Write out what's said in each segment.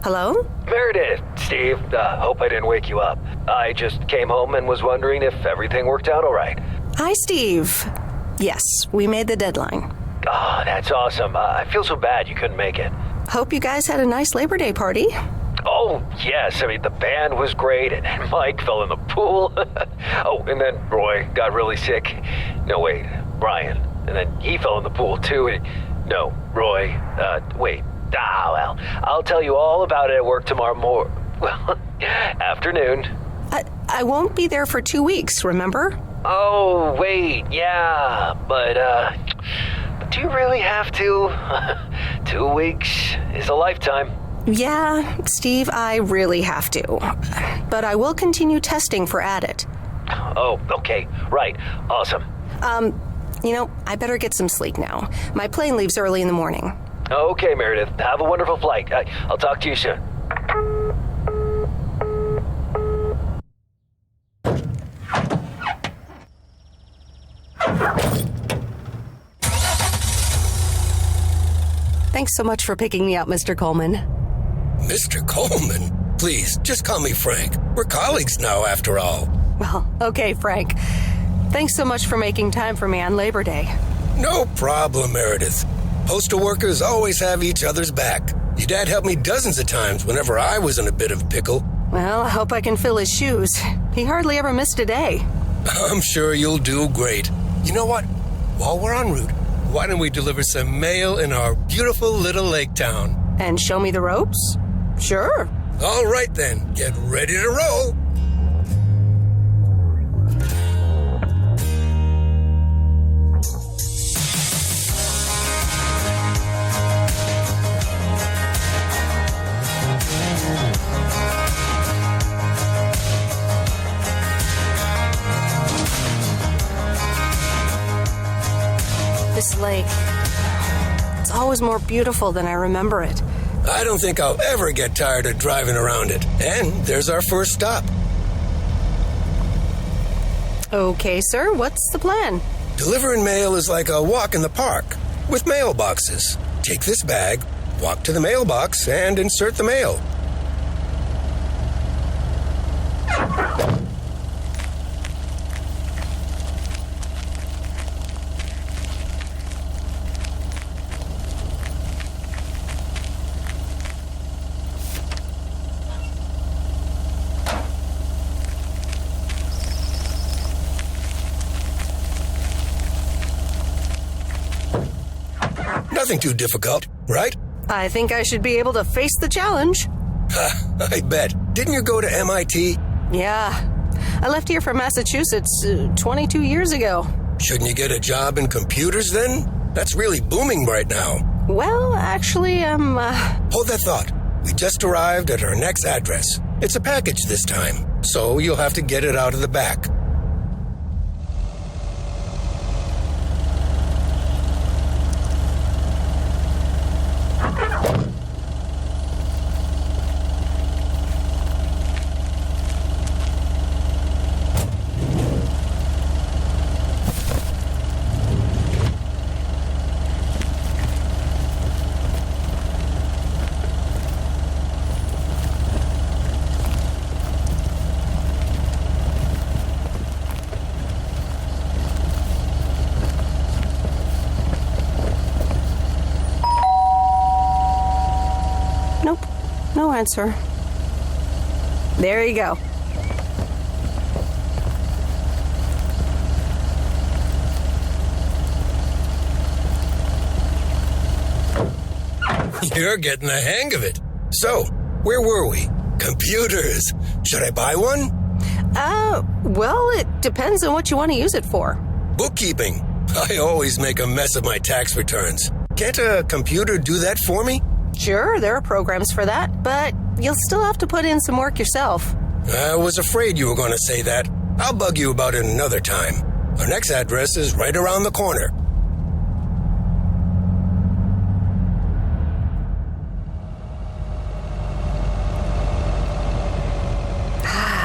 Hello? Meredith, Steve, hope I didn't wake you up. I just came home and was wondering if everything worked out all right. Hi, Steve. Yes, we made the deadline. Oh, that's awesome. I feel so bad you couldn't make it. Hope you guys had a nice Labor Day party. Oh, yes. I mean, the band was great, and Mike fell in the pool. Oh, and then Roy got really sick. No, wait, Brian. And then he fell in the pool, too. No, Roy. Wait. Well, I'll tell you all about it at work tomorrow afternoon. I won't be there for 2 weeks, remember? Oh, wait, yeah, but do you really have to? 2 weeks is a lifetime. Yeah, Steve, I really have to. But I will continue testing for Addit. Oh, okay, right, awesome. I better get some sleep now. My plane leaves early in the morning. Okay, Meredith, have a wonderful flight. I'll talk to you soon. Thanks so much for picking me up, Mr. Coleman. Mr. Coleman? Please, just call me Frank. We're colleagues now, after all. Well, okay, Frank. Thanks so much for making time for me on Labor Day. No problem, Meredith. Postal workers always have each other's back. Your dad helped me dozens of times whenever I was in a bit of a pickle. Well, I hope I can fill his shoes. He hardly ever missed a day. I'm sure you'll do great. You know what? While we're en route, why don't we deliver some mail in our beautiful little lake town? And show me the ropes? Sure. All right then, get ready to roll. This lake, it's always more beautiful than I remember it. I don't think I'll ever get tired of driving around it. And there's our first stop. Okay, sir, what's the plan? Delivering mail is like a walk in the park with mailboxes. Take this bag, walk to the mailbox, and insert the mail. Nothing too difficult, right? I think I should be able to face the challenge. I bet. Didn't you go to MIT? Yeah. I left here from Massachusetts 22 years ago. Shouldn't you get a job in computers then? That's really booming right now. Well, actually, Hold that thought. We just arrived at our next address. It's a package this time, so you'll have to get it out of the back. nope, no answer. There you go. You're getting the hang of it. So, where were we? Computers. Should I buy one? Well, it depends on what you want to use it for. Bookkeeping. I always make a mess of my tax returns. Can't a computer do that for me? Sure, there are programs for that, but you'll still have to put in some work yourself. I was afraid you were going to say that. I'll bug you about it another time. Our next address is right around the corner.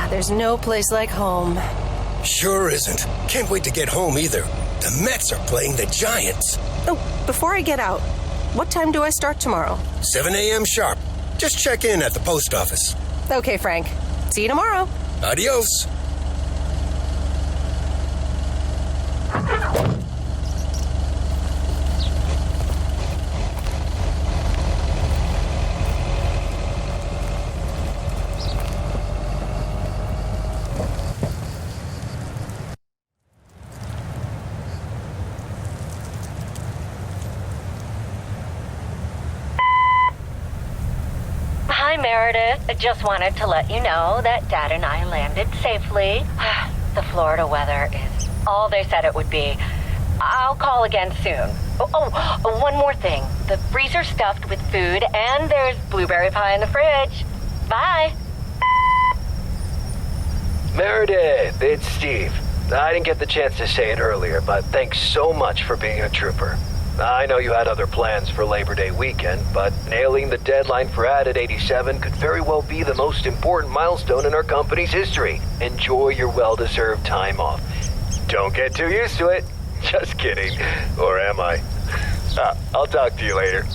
There's no place like home. Sure isn't. Can't wait to get home either. The Mets are playing the Giants. Oh, before I get out, what time do I start tomorrow? 7 a.m. sharp. Just check in at the post office. Okay, Frank. See you tomorrow. Adios. Hi, Meredith. I just wanted to let you know that Dad and I landed safely. The Florida weather is all they said it would be. I'll call again soon. One more thing. The freezer's stuffed with food, and there's blueberry pie in the fridge. Bye. Meredith, it's Steve. I didn't get the chance to say it earlier, but thanks so much for being a trooper. I know you had other plans for Labor Day weekend, but nailing the deadline for Added 87 could very well be the most important milestone in our company's history. Enjoy your well-deserved time off. Don't get too used to it. Just kidding. Or am I? I'll talk to you later.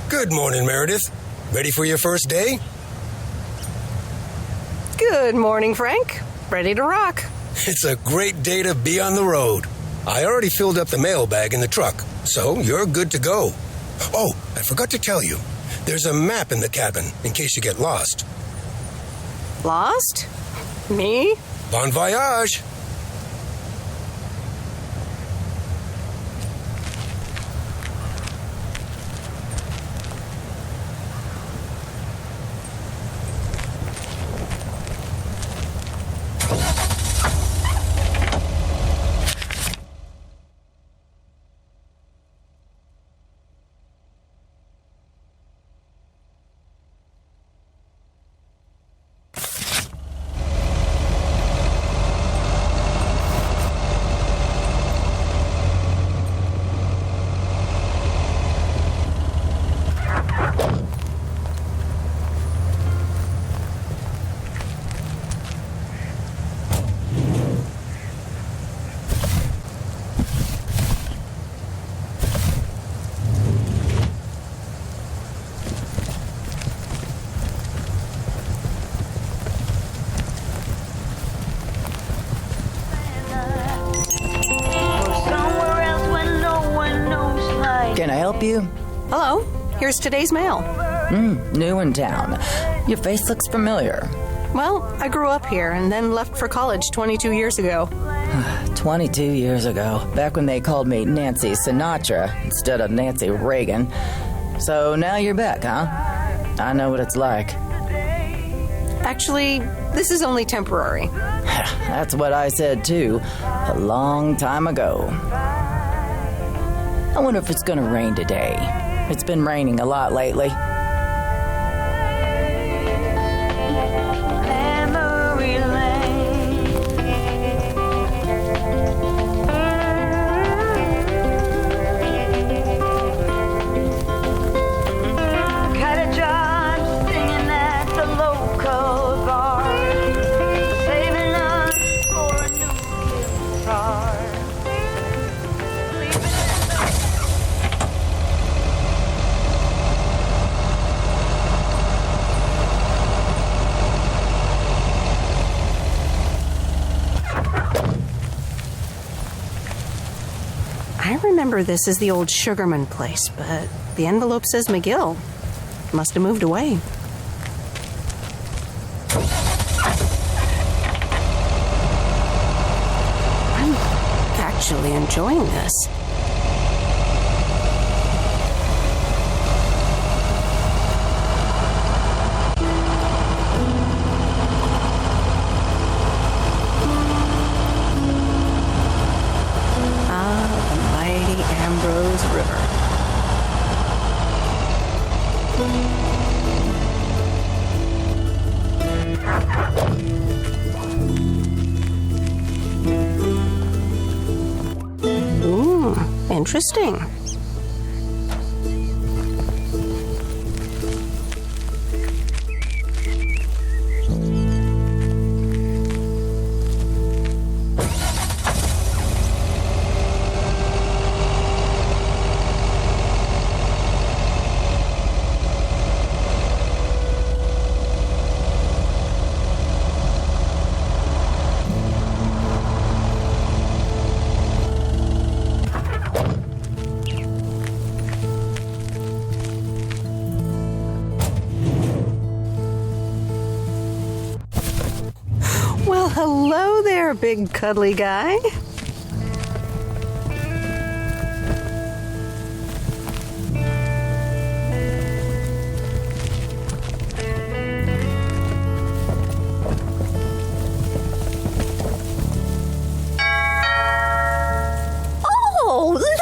Good morning, Meredith. Ready for your first day? Good morning, Frank. Ready to rock. It's a great day to be on the road. I already filled up the mailbag in the truck, so you're good to go. Oh, I forgot to tell you. There's a map in the cabin in case you get lost. Lost? Me? Bon voyage! Can I help you? Hello. Here's today's mail. New in town. Your face looks familiar. Well, I grew up here and then left for college 22 years ago. 22 years ago, back when they called me Nancy Sinatra instead of Nancy Reagan. So now you're back, huh? I know what it's like. Actually, this is only temporary. That's what I said too, a long time ago. I wonder if it's gonna rain today. It's been raining a lot lately. I remember this as the old Sugarman place, but the envelope says McGill. Must have moved away. I'm actually enjoying this. Interesting. hello there, big cuddly guy.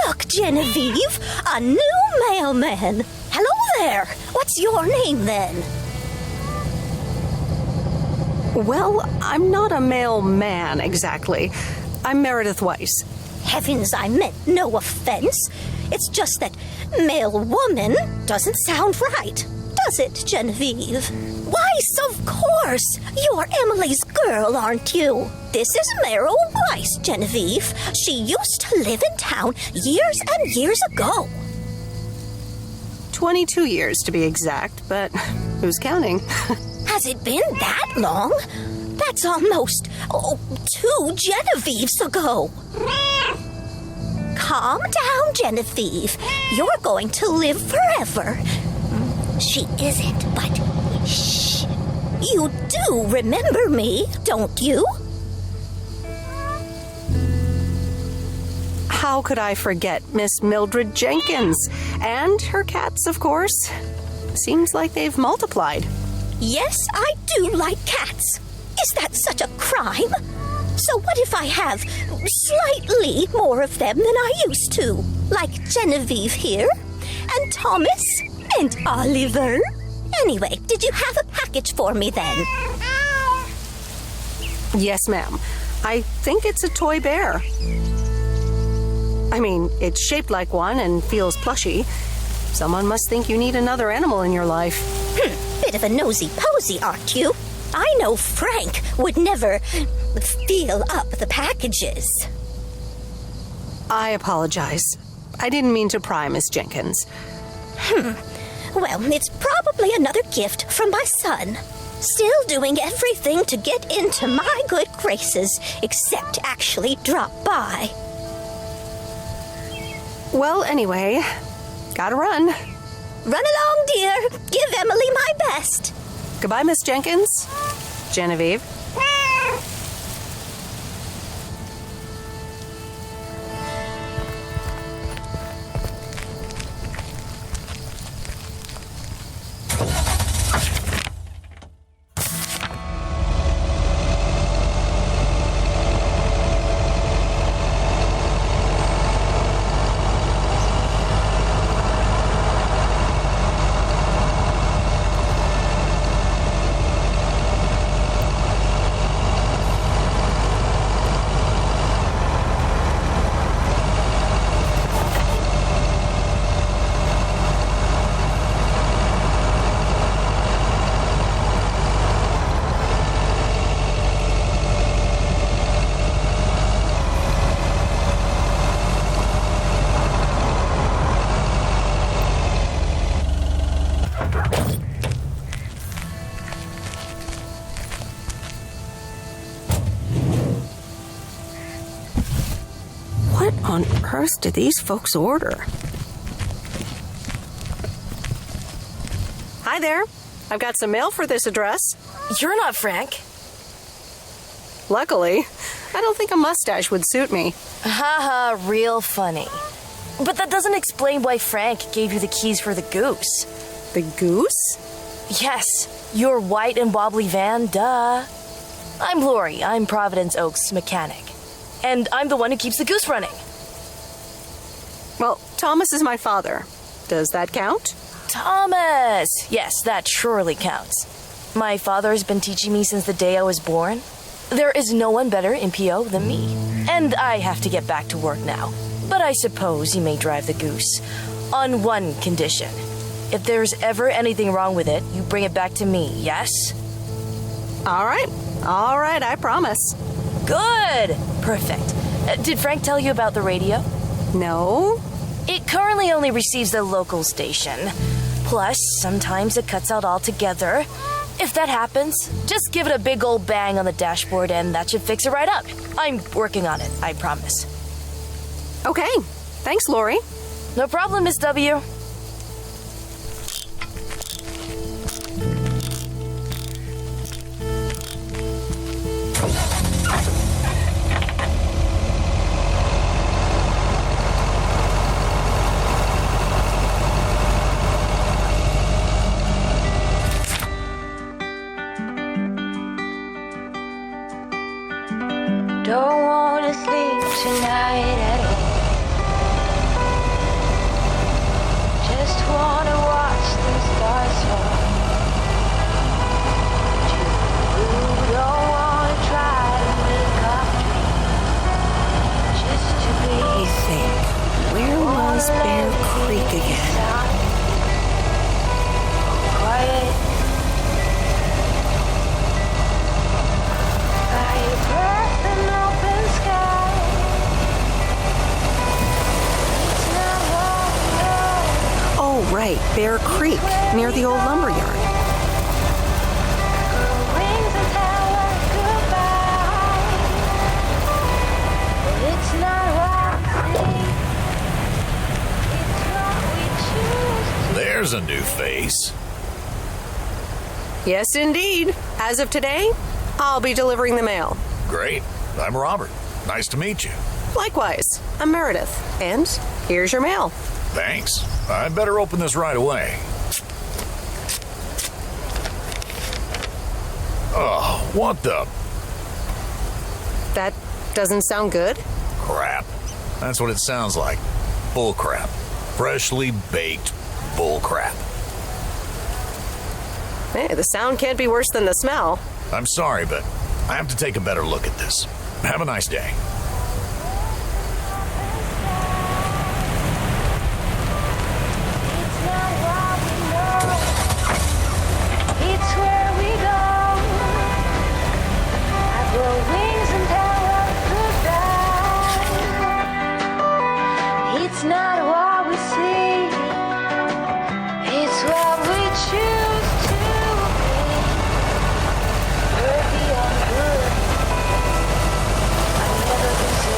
Look, Genevieve, a new mailman. Hello there. What's your name then? Well, I'm not a mailman exactly. I'm Meredith Weiss. Heavens, I meant no offense. It's just that male woman doesn't sound right, does it, Genevieve? Weiss, of course. You're Emily's girl, aren't you? This is Meryl Weiss, Genevieve. She used to live in town years and years ago. 22 years to be exact, but who's counting? Has it been that long? That's almost, 2 Genevieves ago. Calm down, Genevieve. You're going to live forever. She isn't, but shh. You do remember me, don't you? How could I forget Miss Mildred Jenkins? And her cats, of course. Seems like they've multiplied. Yes, I do like cats. Is that such a crime? So what if I have slightly more of them than I used to? Like Genevieve here, and Thomas, and Oliver. Anyway, did you have a package for me then? Yes, ma'am. I think it's a toy bear. I mean, it's shaped like one and feels plushy. Someone must think you need another animal in your life. Bit of a nosy-posy, aren't you? I know Frank would never feel up the packages. I apologize. I didn't mean to pry, Miss Jenkins. Well, it's probably another gift from my son. Still doing everything to get into my good graces, except actually drop by. Well, anyway, gotta run. Run along, dear. Give Emily my best. Goodbye, Miss Jenkins. Genevieve. What on earth did these folks order? Hi there. I've got some mail for this address. You're not Frank. Luckily, I don't think a mustache would suit me. Haha, real funny. But that doesn't explain why Frank gave you the keys for the goose. The goose? Yes, your white and wobbly van, duh. I'm Lori. I'm Providence Oaks' mechanic. And I'm the one who keeps the goose running. Well, Thomas is my father. Does that count? Thomas! Yes, that surely counts. My father has been teaching me since the day I was born. There is no one better in PO than me. And I have to get back to work now. But I suppose you may drive the goose. On one condition. If there's ever anything wrong with it, you bring it back to me, yes? All right, I promise. Good! Perfect. Did Frank tell you about the radio? No? It currently only receives the local station. Plus, sometimes it cuts out altogether. If that happens, just give it a big old bang on the dashboard and that should fix it right up. I'm working on it, I promise. Okay. Thanks, Lori. No problem, Miss W. Don't wanna sleep tonight at all. Just wanna watch the stars fall. You don't wanna try to make up dreams. Just to be. Let me think. Where was Bear Creek again? Quiet. By your breath and open sky. It's not what we know. Oh, right, Bear Creek, near the old lumber yard. Grow wings and tell us goodbye. But it's not what we see. It's what we choose to. There's a new face. Yes, indeed. As of today, I'll be delivering the mail. Great. I'm Robert. Nice to meet you. Likewise, I'm Meredith. And here's your mail. Thanks. I'd better open this right away. Oh, what the That doesn't sound good. crap? That's what it sounds like. Bull crap. Freshly baked bull crap. Hey, the sound can't be worse than the smell. I'm sorry, but I have to take a better look at this. Have a nice day. It's not what we know. It's where we go. I grow wings and tell us goodbye. It's not what we see. It's what we choose to be. We're beyond good. I've never been so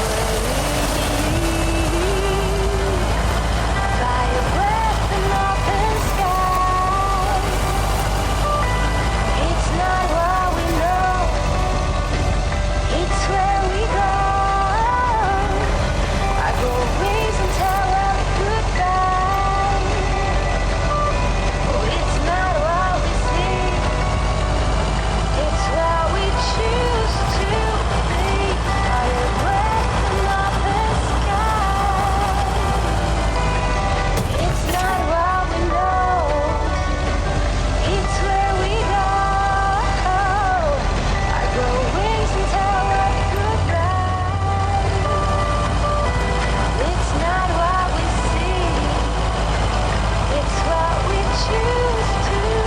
by your breath and open sky. It's not what we know. It's where we go. I grow wings and tell us goodbye. Oh, it's not what we see. It's what we choose to be. By your breath and open sky. It's not what we know. It's where we go. I grow wings and tell us goodbye. It's not what we see. It's what we choose to be.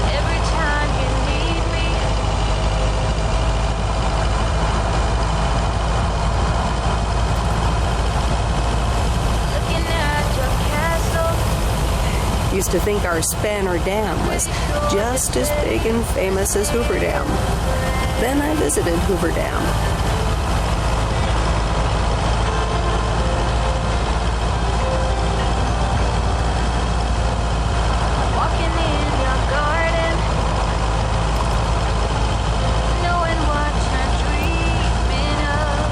Every time you need me, looking at your castle, Used to think our Spanner Dam was just as big and famous as Hoover Dam. Then I visited Hoover Dam. walking in your garden, knowing what you're dreaming of,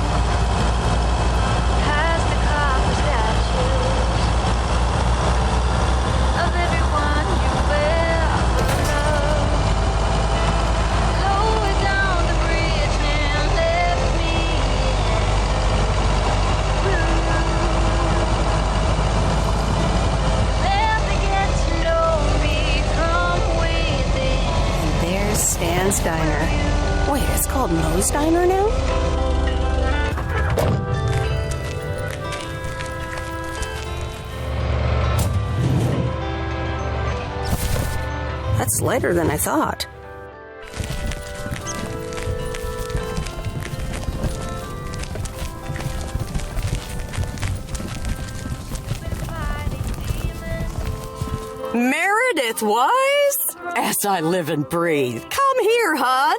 past the copper statues of everyone you've ever loved, lower down the bridge and left me blue. Let me get to know me from within. And there's Stan's Diner. Wait, it's called Moe's Diner now? That's lighter than I thought. Meredith Weiss? As I live and breathe. Come here, hon.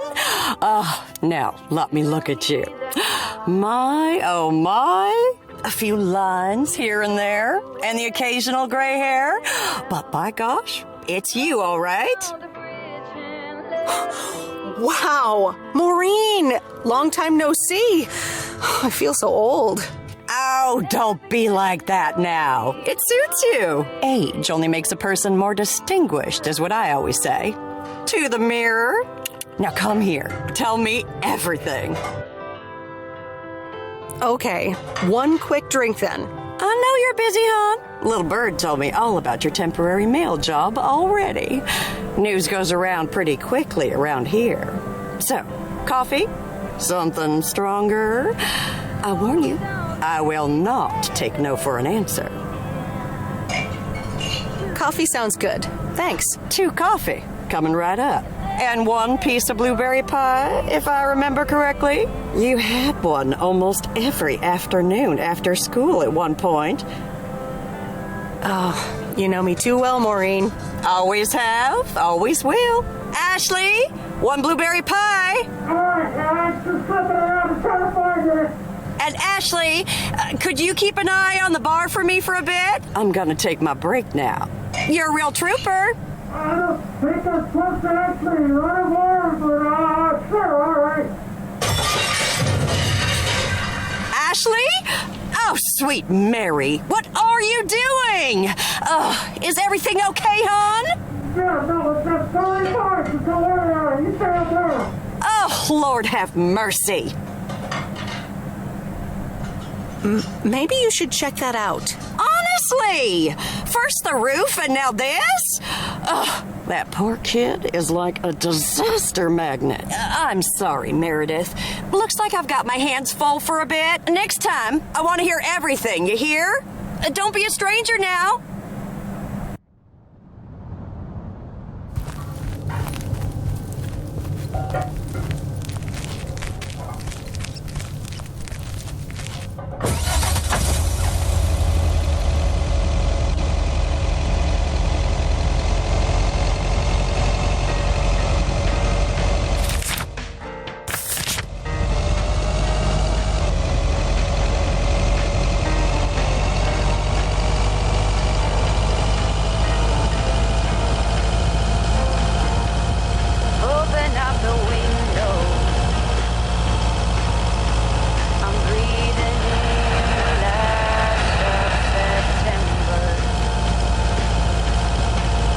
Now, let me look at you. My, oh my. A few lines here and there, and the occasional gray hair. But by gosh, it's you, all right? Wow, Maureen! Long time no see. I feel so old. Oh, don't be like that now. It suits you. Age only makes a person more distinguished, is what I always say. To the mirror. Now come here. Tell me everything. Okay, one quick drink then. I know you're busy, hon. Little Bird told me all about your temporary mail job already. News goes around pretty quickly around here. So, coffee? Something stronger? I warn you, I will not take no for an answer. Coffee sounds good. Thanks. 2 coffee, coming right up. And 1 piece of blueberry pie, if I remember correctly. You had one almost every afternoon after school at one point. Oh, you know me too well, Maureen. Always have, always will. Ashley, 1 blueberry pie. And Ashley, could you keep an eye on the bar for me for a bit? I'm gonna take my break now. You're a real trooper. I don't think I'm supposed to actually run a bar, but sure, all right. Ashley? Oh, sweet Mary, what are you doing? Is everything okay, hon? Yeah, no, it's just 35, so don't worry, you stay up there. Oh, Lord have mercy. Maybe you should check that out. Honestly, first the roof and now this? That poor kid is like a disaster magnet. I'm sorry, Meredith. Looks like I've got my hands full for a bit. Next time, I want to hear everything, you hear? Don't be a stranger now. Open up the window. I'm breathing in the last of September.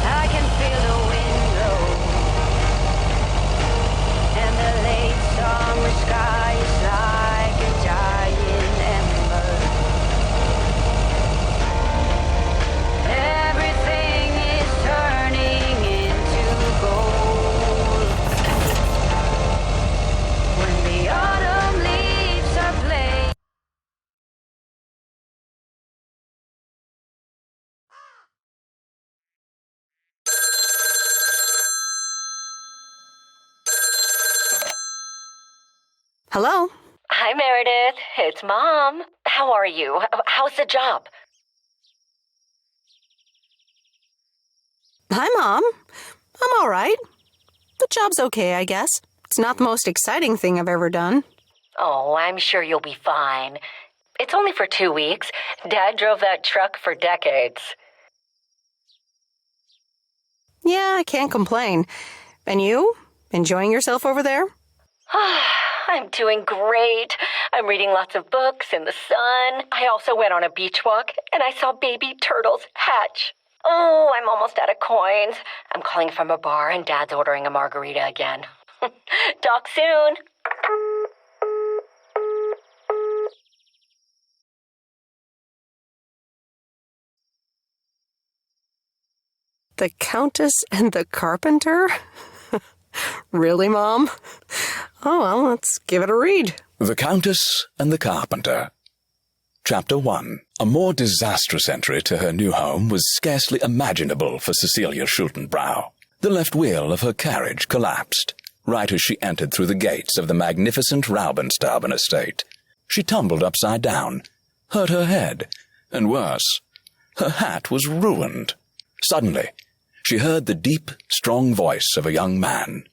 I can feel the wind blow, and the late summer sky is like a giant ember. Everything is turning into gold when the autumn leaves are playing. Hello? Hi, Meredith. It's Mom. How are you? How's the job? Hi, Mom. I'm all right. The job's okay, I guess. It's not the most exciting thing I've ever done. Oh, I'm sure you'll be fine. It's only for 2 weeks. Dad drove that truck for decades. Yeah, I can't complain. And you? Enjoying yourself over there? I'm doing great. I'm reading lots of books in the sun. I also went on a beach walk, and I saw baby turtles hatch. Oh, I'm almost out of coins. I'm calling from a bar, and Dad's ordering a margarita again. Talk soon. The Countess and the Carpenter? Really, Mom? Oh, well, let's give it a read. The Countess and the Carpenter. Chapter 1. A more disastrous entry to her new home was scarcely imaginable for Cecilia Schultenbrow. The left wheel of her carriage collapsed, right as she entered through the gates of the magnificent Raubenstaben estate. She tumbled upside down, hurt her head, and worse, her hat was ruined. Suddenly, she heard the deep, strong voice of a young man.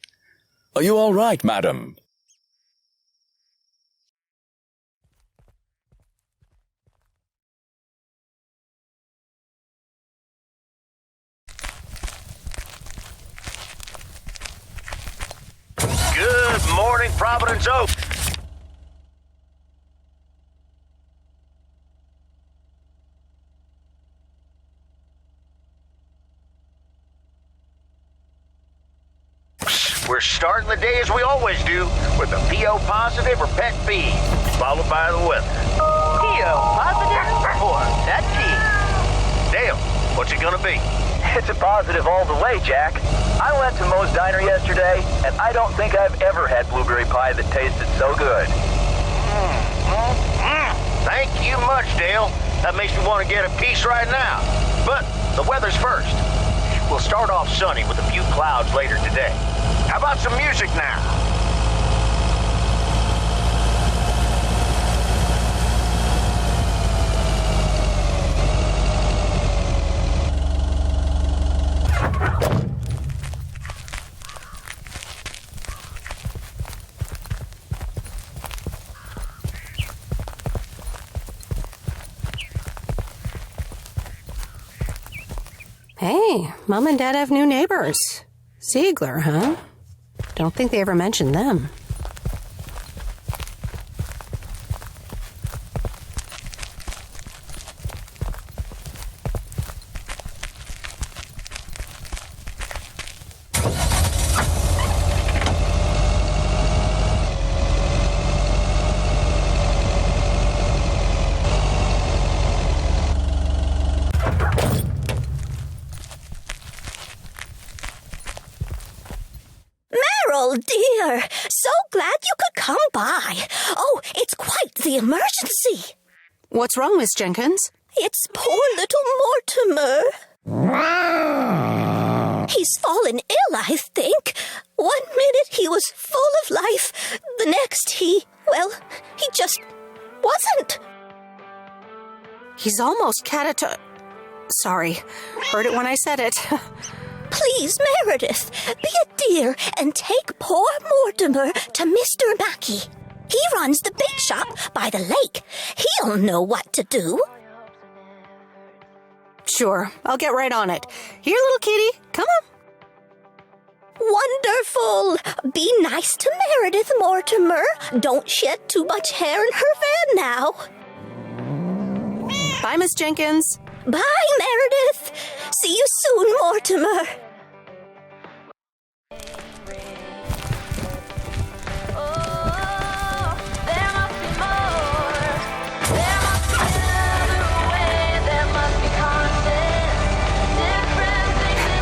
"Are you all right, madam?" Providence Oaks. We're starting the day as we always do with a PO positive or pet peeve, followed by the weather. PO positive or pet peeve? Dale, what's it gonna be? It's a positive all the way, Jack. I went to Moe's Diner yesterday, and I don't think I've ever had blueberry pie that tasted so good. Thank you much, Dale. That makes me want to get a piece right now. But the weather's first. We'll start off sunny with a few clouds later today. How about some music now? Hey, Mom and Dad have new neighbors. Ziegler, huh? Don't think they ever mentioned them. Meryl, dear, so glad you could come by. Oh, it's quite the emergency. What's wrong, Miss Jenkins? It's poor little Mortimer. He's fallen ill, I think. 1 minute he was full of life. The next he just wasn't. He's almost Sorry, heard it when I said it. Please, Meredith, be a dear and take poor Mortimer to Mr. Mackey. He runs the bake shop by the lake. He'll know what to do. Sure, I'll get right on it. Here, little kitty, come on. Wonderful. Be nice to Meredith, Mortimer. Don't shed too much hair in her van now. Bye, Miss Jenkins. Bye, Meredith. See you soon, Mortimer.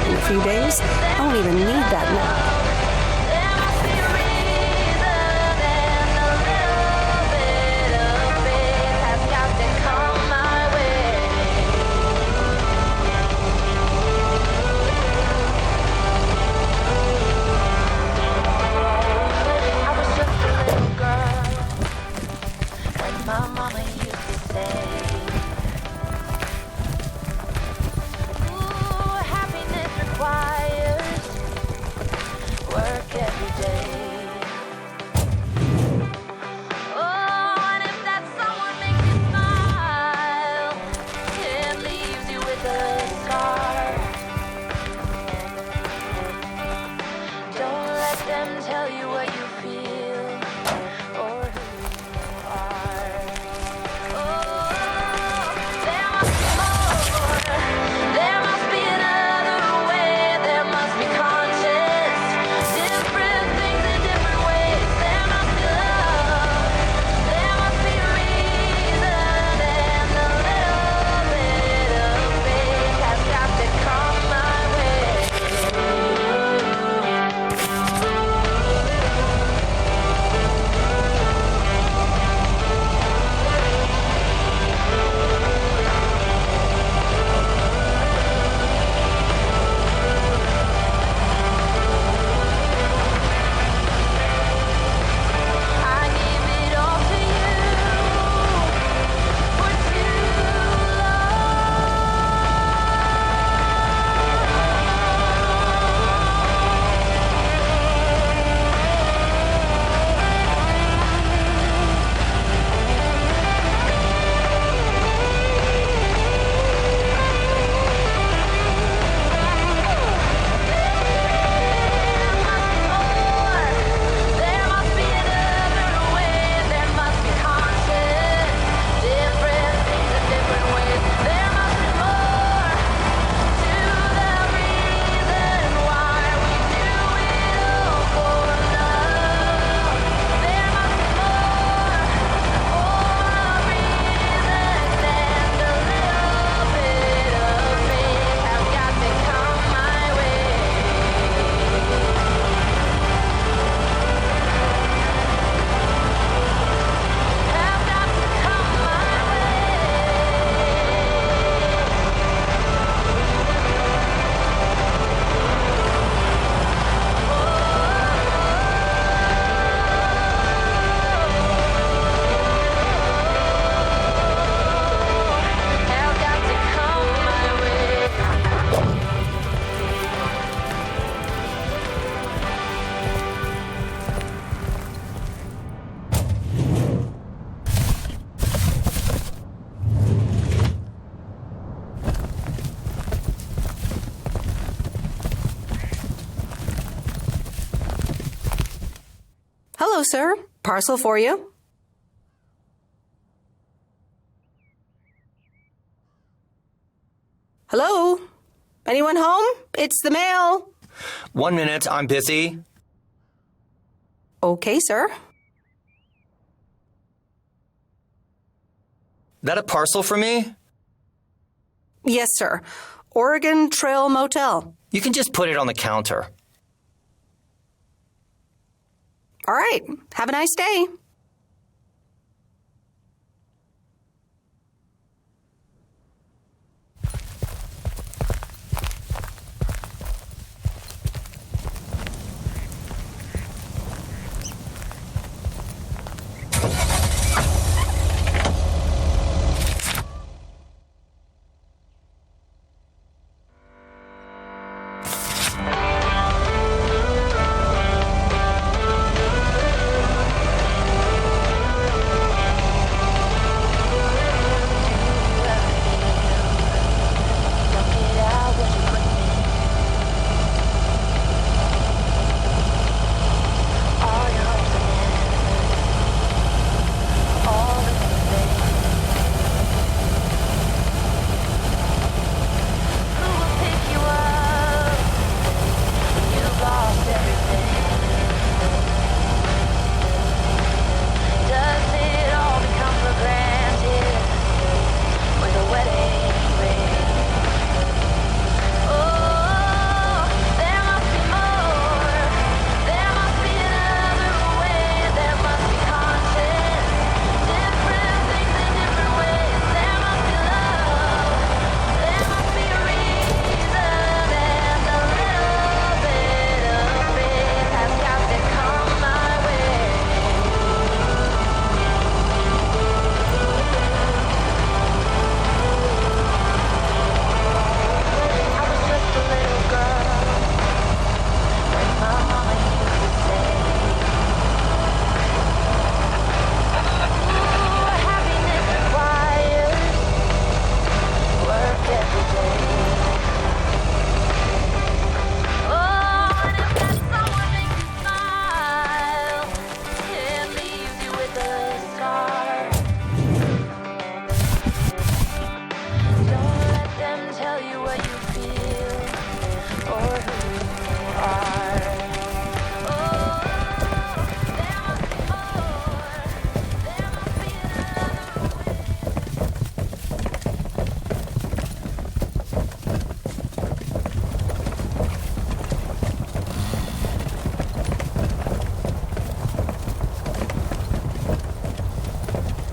In a few days, I won't even need that now. Hello, sir. Parcel for you. Hello? Anyone home? It's the mail. 1 minute, I'm busy. Okay, sir. That a parcel for me? Yes, sir. Oregon Trail Motel. You can just put it on the counter. All right. Have a nice day.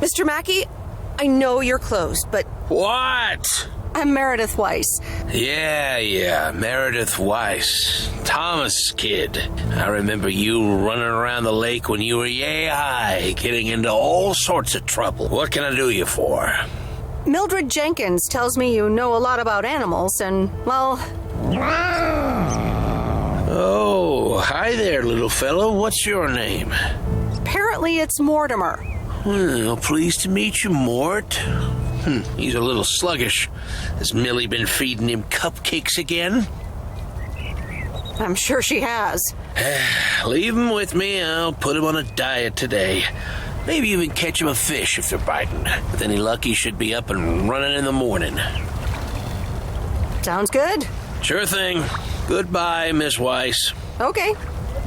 Mr. Mackey, I know you're closed, but... What? I'm Meredith Weiss. Yeah, Meredith Weiss. Thomas' kid. I remember you running around the lake when you were yay high, getting into all sorts of trouble. What can I do you for? Mildred Jenkins tells me you know a lot about animals, and, well... Oh, hi there, little fellow. What's your name? Apparently it's Mortimer. Well, pleased to meet you, Mort. He's a little sluggish. Has Millie been feeding him cupcakes again? I'm sure she has. Leave him with me. I'll put him on a diet today. Maybe even catch him a fish if they're biting. With any luck, he should be up and running in the morning. Sounds good. Sure thing. Goodbye, Miss Weiss. Okay.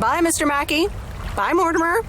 Bye, Mr. Mackey. Bye, Mortimer.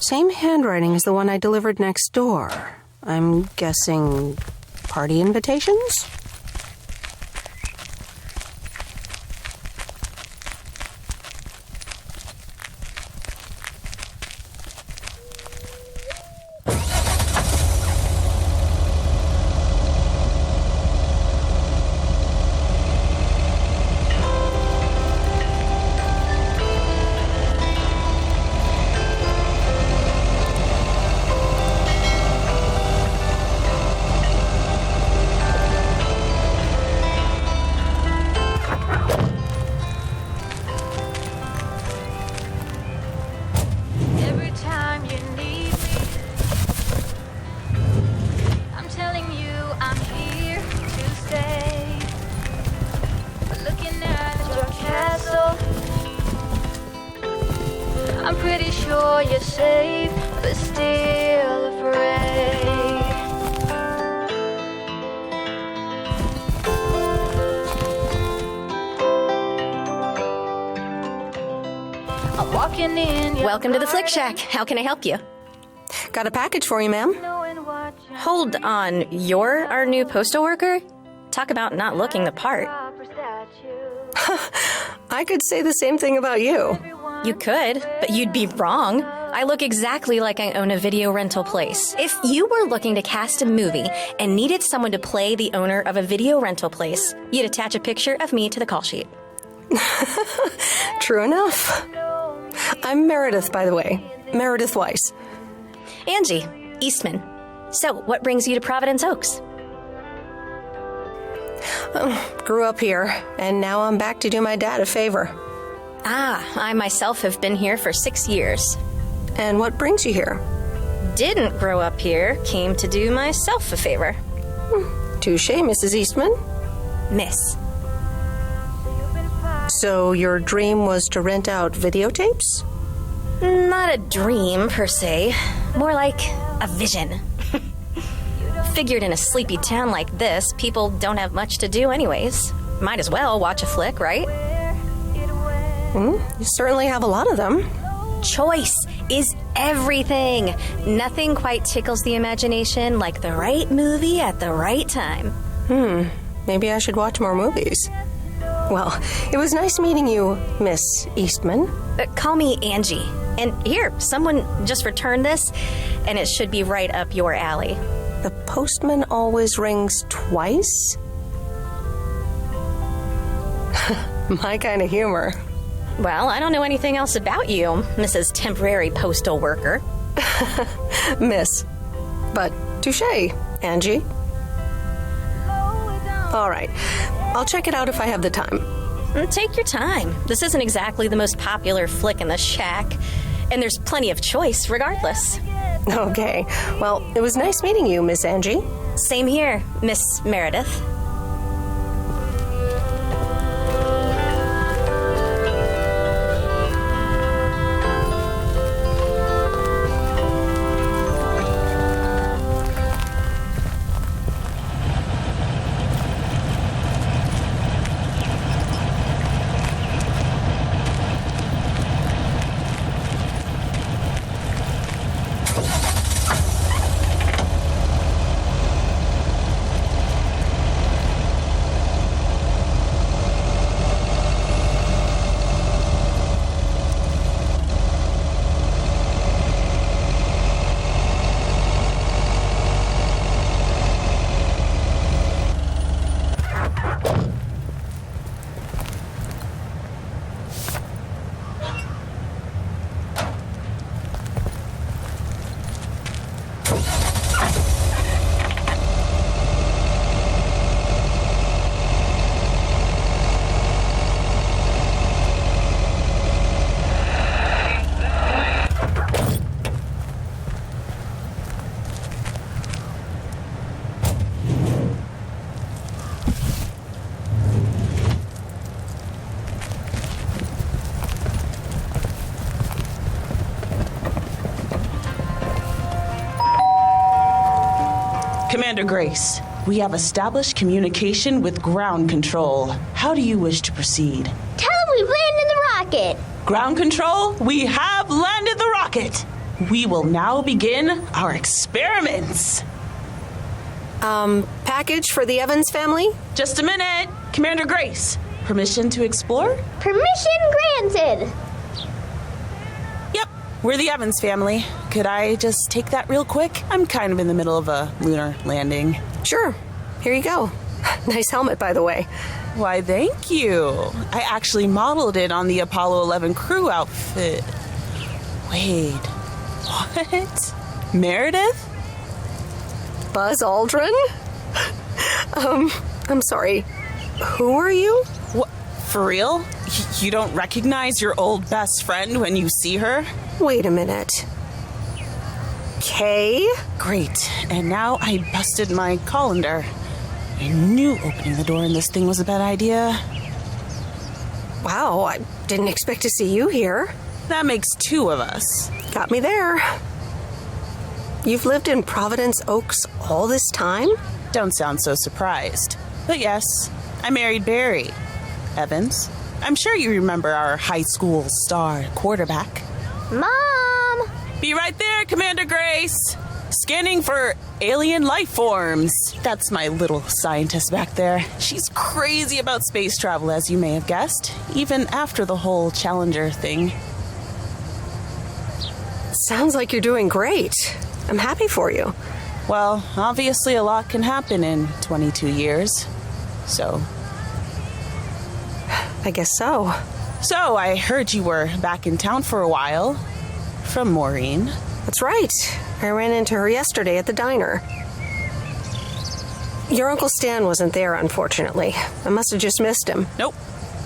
Same handwriting as the one I delivered next door. I'm guessing party invitations? Every time you need me, I'm telling you I'm here to stay. Looking at your castle, I'm pretty sure you're safe, but still afraid. I'm walking in your Welcome to the Flick Shack. How can I help you? Got a package for you, ma'am. Hold on. You're our new postal worker? Talk about not looking the part. I could say the same thing about you. You could, but you'd be wrong. I look exactly like I own a video rental place. If you were looking to cast a movie and needed someone to play the owner of a video rental place, you'd attach a picture of me to the call sheet. True enough. I'm Meredith, by the way. Meredith Weiss. Angie, Eastman. So, what brings you to Providence Oaks? Grew up here, and now I'm back to do my dad a favor. Ah, I myself have been here for 6 years. And what brings you here? Didn't grow up here, came to do myself a favor. Touché, Mrs. Eastman. Miss. So your dream was to rent out videotapes? Not a dream, per se. More like a vision. Figured in a sleepy town like this, people don't have much to do anyways. Might as well watch a flick, right? You certainly have a lot of them. Choice is everything. Nothing quite tickles the imagination like the right movie at the right time. Maybe I should watch more movies. Well, it was nice meeting you, Miss Eastman. Call me Angie. And here, someone just returned this, and it should be right up your alley. The postman always rings twice? My kind of humor. Well, I don't know anything else about you, Mrs. Temporary Postal Worker. Miss. But touché, Angie. All right. I'll check it out if I have the time. Take your time. This isn't exactly the most popular flick in the shack, and there's plenty of choice regardless. Okay. Well, it was nice meeting you, Miss Angie. Same here, Miss Meredith. Commander Grace, we have established communication with ground control. How do you wish to proceed? Tell them we landed the rocket. Ground control, we have landed the rocket. We will now begin our experiments. Package for the Evans family? Just a minute. Commander Grace, permission to explore? Permission granted. Yep, we're the Evans family. Could I just take that real quick? I'm kind of in the middle of a lunar landing. Sure. Here you go. Nice helmet, by the way. Why, thank you. I actually modeled it on the Apollo 11 crew outfit. Wait, what? Meredith? Buzz Aldrin? I'm sorry. Who are you? What? For real? You don't recognize your old best friend when you see her? Wait a minute. Kay? Great. And now I busted my colander. I knew opening the door in this thing was a bad idea. Wow, I didn't expect to see you here. That makes two of us. Got me there. You've lived in Providence Oaks all this time? Don't sound so surprised. But yes, I married Barry Evans. I'm sure you remember our high school star quarterback. Mom! Be right there, Commander Grace. Scanning for alien life forms. That's my little scientist back there. She's crazy about space travel, as you may have guessed, even after the whole Challenger thing. Sounds like you're doing great. I'm happy for you. Well, obviously a lot can happen in 22 years. So. I guess so. So, I heard you were back in town for a while. From Maureen. That's right. I ran into her yesterday at the diner. Your Uncle Stan wasn't there, unfortunately. I must have just missed him. Nope.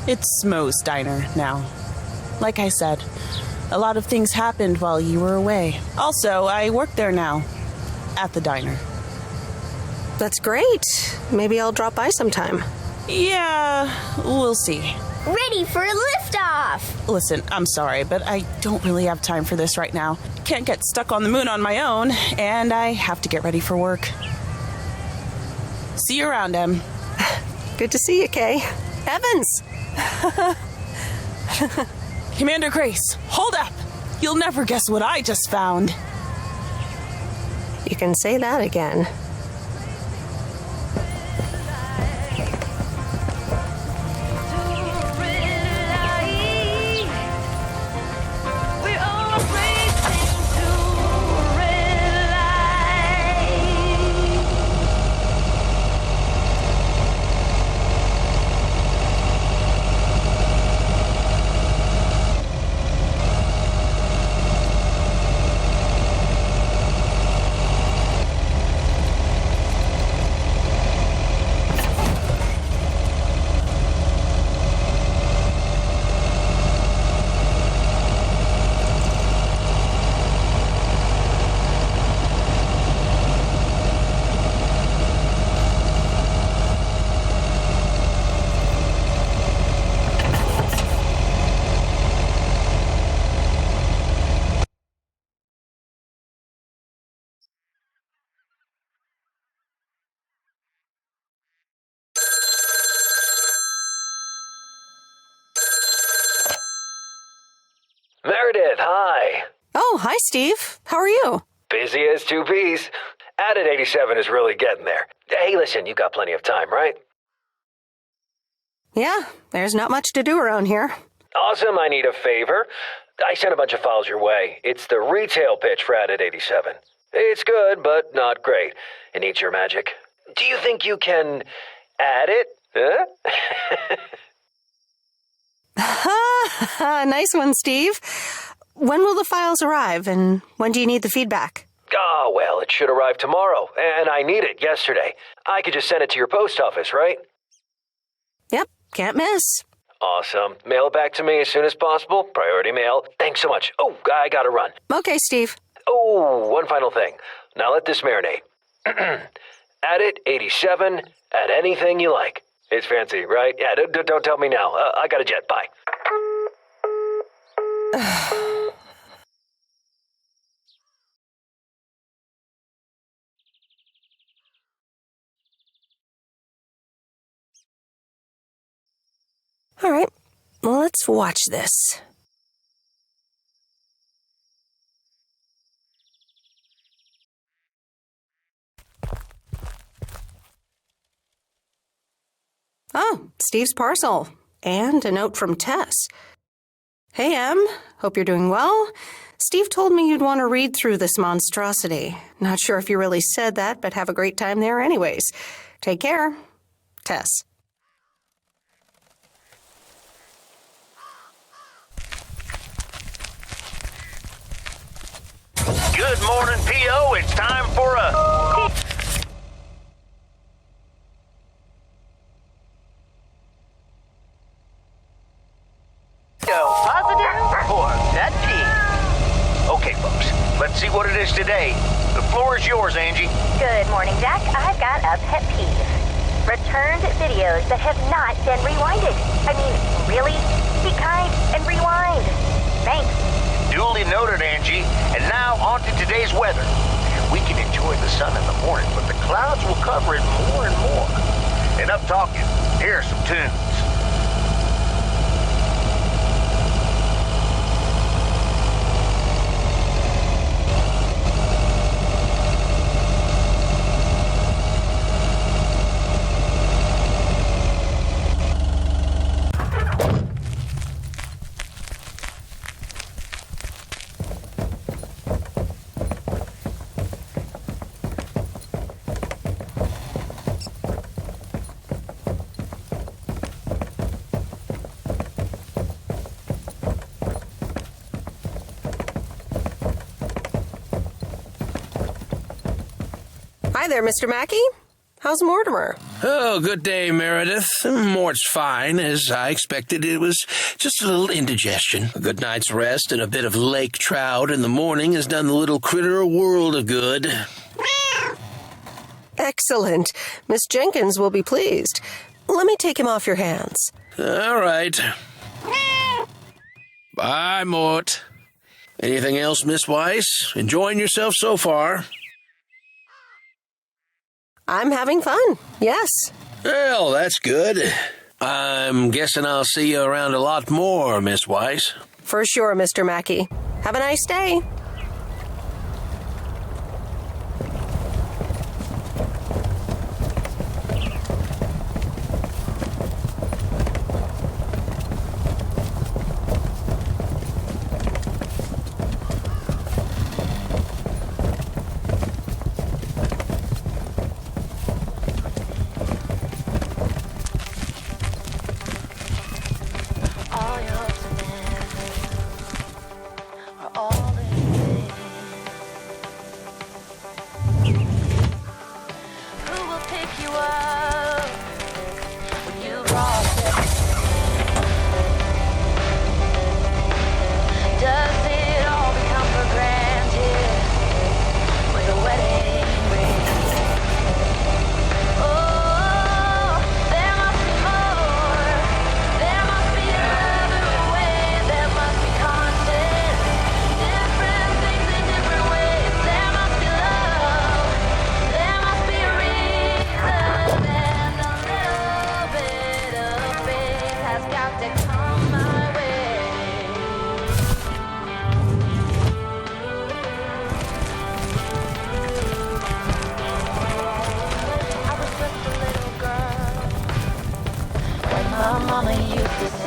It's Mo's diner now. Like I said, a lot of things happened while you were away. Also, I work there now. At the diner. That's great. Maybe I'll drop by sometime. Yeah, we'll see. Ready for a liftoff! Listen, I'm sorry, but I don't really have time for this right now. Can't get stuck on the moon on my own, and I have to get ready for work. See you around, Em. Good to see you, Kay. Evans! Commander Grace, hold up! You'll never guess what I just found. You can say that again. Meredith, hi. Oh, hi, Steve. How are you? Busy as two peas. Added 87 is really getting there. Hey, listen, you got plenty of time, right? Yeah, there's not much to do around here. Awesome, I need a favor. I sent a bunch of files your way. It's the retail pitch for Added 87. It's good, but not great. It needs your magic. Do you think you can add it? Huh? Nice one, Steve. When will the files arrive, and when do you need the feedback? Oh, well, it should arrive tomorrow, and I need it yesterday. I could just send it to your post office, right? Yep, can't miss. Awesome. Mail it back to me as soon as possible. Priority mail. Thanks so much. Oh, I gotta run. Okay, Steve. Oh, one final thing. Now let this marinate. Add it 87, add anything you like. It's fancy, right? Yeah, don't tell me now. I got a jet. Bye. All right, well, let's watch this. Oh, Steve's parcel. And a note from Tess. Hey, Em. Hope you're doing well. Steve told me you'd want to read through this monstrosity. Not sure if you really said that, but have a great time there anyways. Take care. Tess. Good morning, P.O. It's time for a... Positive or pet peeve? Okay, folks, let's see what it is today. The floor is yours, Angie. Good morning, Jack. I've got a pet peeve. Returned videos that have not been rewinded. I mean, really? Be kind and rewind. Thanks. Duly noted, Angie. And now on to today's weather. We can enjoy the sun in the morning, but the clouds will cover it more and more. Enough talking. Here are some tunes. Hi there, Mr. Mackey. How's Mortimer? Oh, good day, Meredith. Mort's fine. As I expected, it was just a little indigestion. A good night's rest and a bit of lake trout in the morning has done the little critter a world of good. Excellent. Miss Jenkins will be pleased. Let me take him off your hands. All right. Bye, Mort. Anything else, Miss Weiss? Enjoying yourself so far? I'm having fun, yes. Well, that's good. I'm guessing I'll see you around a lot more, Miss Weiss. For sure, Mr. Mackey. Have a nice day.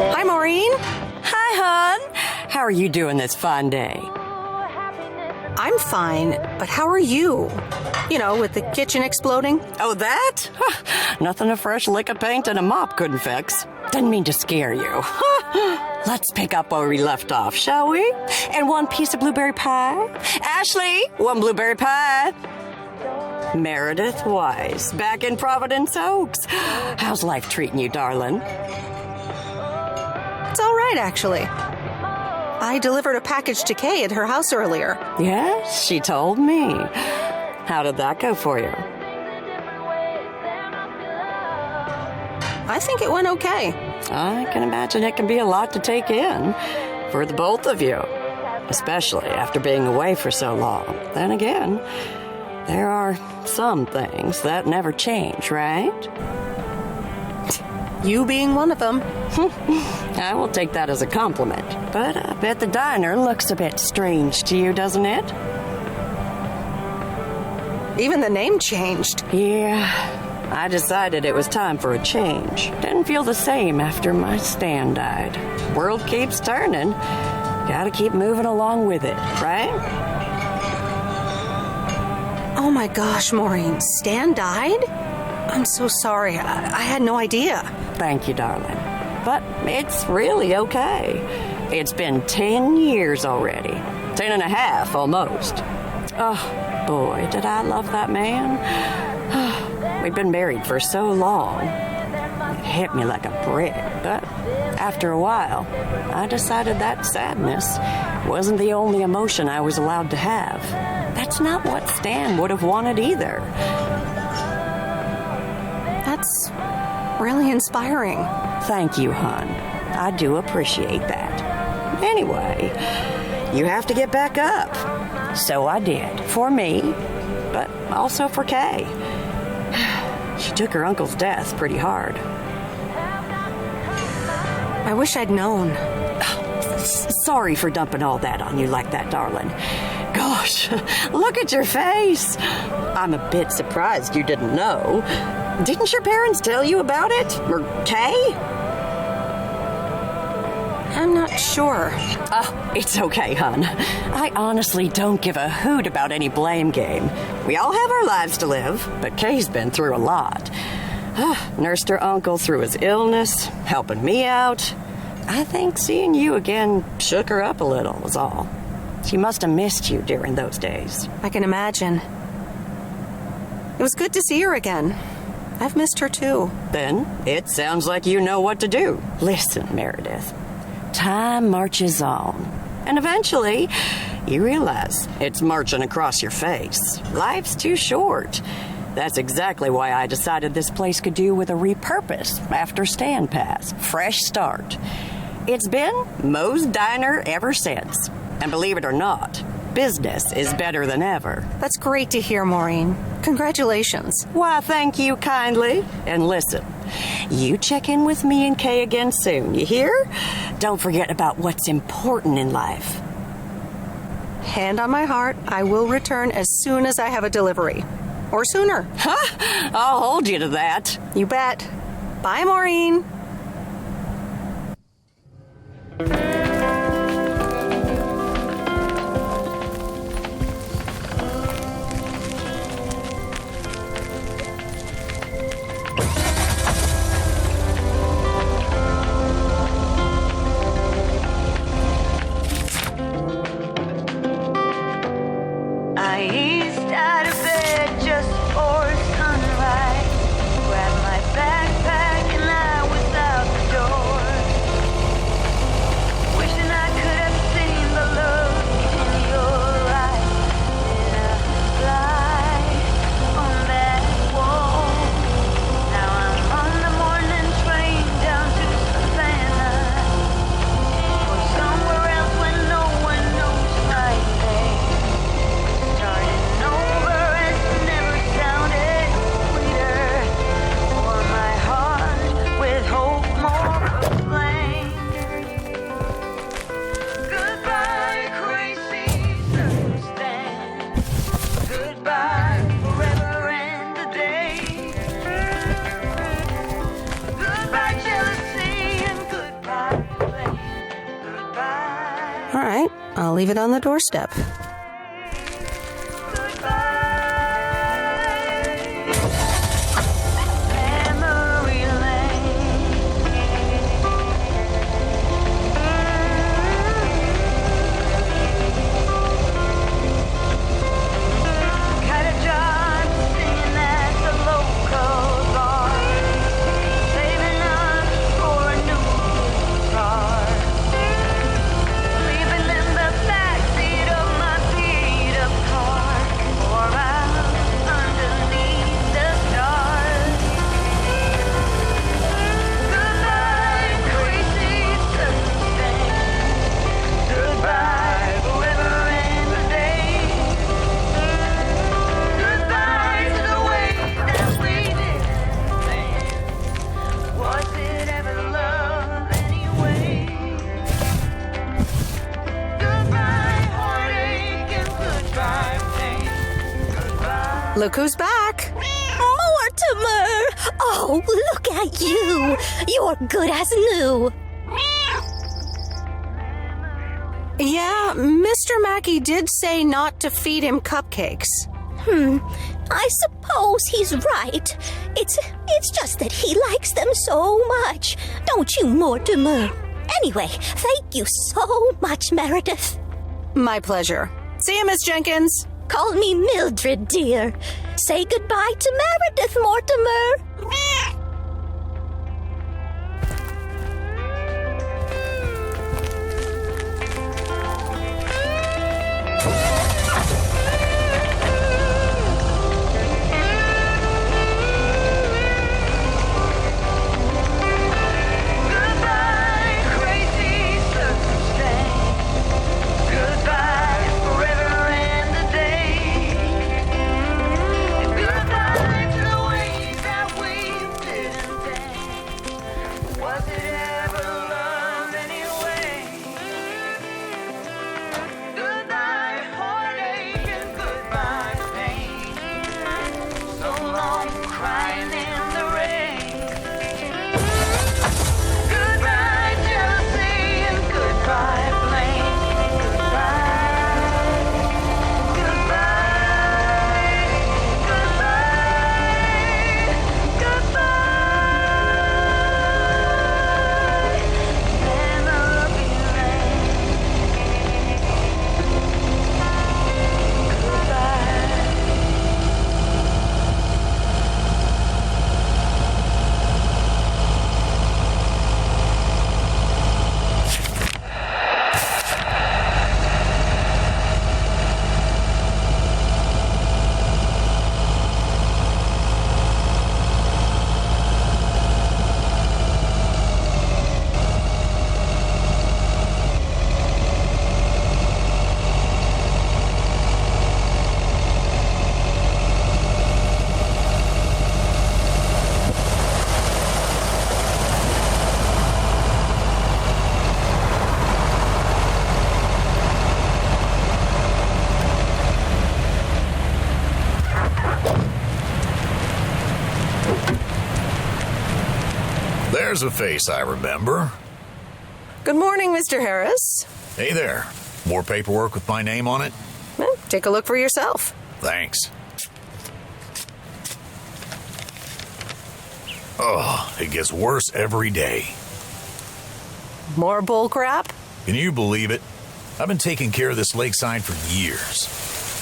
Hi, Maureen. Hi, hon. How are you doing this fine day? I'm fine, but how are you? You know, with the kitchen exploding? Oh, that? Nothing a fresh lick of paint and a mop couldn't fix. Didn't mean to scare you. Let's pick up where we left off, shall we? And one piece of blueberry pie. Ashley, one blueberry pie. Meredith Weiss, back in Providence Oaks. How's life treating you, darling? It's all right, actually. I delivered a package to Kay at her house earlier. Yes, she told me. How did that go for you? I think it went okay. I can imagine it can be a lot to take in for the both of you, especially after being away for so long. Then again, there are some things that never change, right? You being one of them. I will take that as a compliment, but I bet the diner looks a bit strange to you, doesn't it? Even the name changed. Yeah. I decided it was time for a change. Didn't feel the same after my Stan died. World keeps turning. Gotta keep moving along with it, right? Oh my gosh, Maureen, Stan died? I'm so sorry. I had no idea. Thank you, darling. But it's really okay. It's been 10 years already. 10 and a half, almost. Oh, boy, did I love that man. We'd been married for so long. It hit me like a brick, but after a while, I decided that sadness wasn't the only emotion I was allowed to have. That's not what Stan would have wanted either. That's really inspiring. Thank you, hon. I do appreciate that. Anyway, you have to get back up. So I did, for me, but also for Kay. She took her uncle's death pretty hard. I wish I'd known. Sorry for dumping all that on you like that, darling. Gosh, look at your face. I'm a bit surprised you didn't know. Didn't your parents tell you about it? Or Kay? I'm not sure. Oh, it's okay, hon. I honestly don't give a hoot about any blame game. We all have our lives to live, but Kay's been through a lot. Nursed her uncle through his illness, helping me out. I think seeing you again shook her up a little, was all. She must have missed you during those days. I can imagine. It was good to see her again. I've missed her too. Then it sounds like you know what to do. Listen, Meredith. Time marches on. And eventually, you realize it's marching across your face. Life's too short. That's exactly why I decided this place could do with a repurpose after Stan passed. Fresh start. It's been Moe's Diner ever since. And believe it or not, business is better than ever. That's great to hear, Maureen. Congratulations. Why, thank you kindly. And listen, you check in with me and Kay again soon, you hear? Don't forget about what's important in life. Hand on my heart, I will return as soon as I have a delivery. Or sooner. Huh? I'll hold you to that. You bet. Bye, Maureen. I eased out of bed just for sunrise. Grabbed my backpack and I was out the door. Wishing I could have seen the look in your eyes. Did I fly on that wall? Now I'm on the morning train down to Savannah. Or somewhere else where no one knows my name. Starting over has never sounded sweeter. For my heart with hope more aflame. Goodbye, crazy circumstance. Goodbye, forever and a day. Goodbye, jealousy, and goodbye, blame. Goodbye. All right, I'll leave it on the doorstep. Memory lane. Got a job singing at the local bar, saving up for a new car. Sleeping in the backseat of my beat-up car, or out underneath the stars. Goodbye, crazy circumstance. Goodbye, forever and a day. Goodbye to the way that we did things. Was it ever love anyway? Goodbye, heartache, and goodbye, pain. Goodbye. Look who's back. More Mortimer! Oh, look at you! You're good as new. Yeah, Mr. Mackey did say not to feed him cupcakes. I suppose he's right. It's just that he likes them so much. Don't you, Mortimer? Anyway, thank you so much, Meredith. My pleasure. See you, Miss Jenkins. Call me Mildred, dear. Say goodbye to Meredith, Mortimer. There's a face I remember. Good morning, Mr. Harris. Hey there. More paperwork with my name on it? Well, take a look for yourself. Thanks. Oh, it gets worse every day. More bull crap? Can you believe it? I've been taking care of this lakeside for years.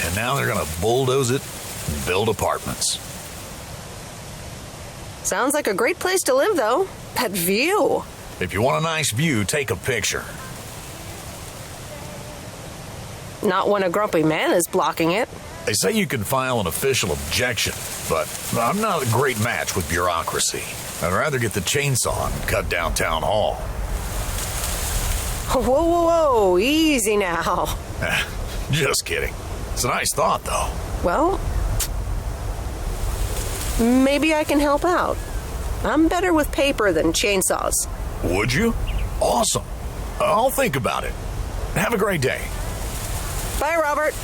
And now they're gonna bulldoze it and build apartments. Sounds like a great place to live, though. That view. If you want a nice view, take a picture. Not when a grumpy man is blocking it. They say you can file an official objection, but I'm not a great match with bureaucracy. I'd rather get the chainsaw and cut down town hall. Whoa, whoa, whoa. Easy now. Just kidding. It's a nice thought, though. Well, maybe I can help out. I'm better with paper than chainsaws. Would you? Awesome. I'll think about it. Have a great day. Bye, Robert.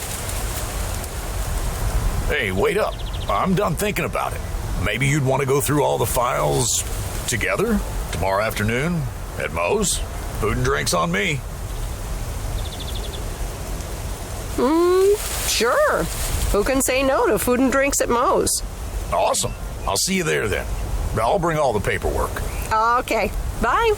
Hey, wait up. I'm done thinking about it. Maybe you'd want to go through all the files together tomorrow afternoon at Moe's? Food and drinks on me. Sure. Who can say no to food and drinks at Moe's? Awesome. I'll see you there then. I'll bring all the paperwork. Okay. Bye.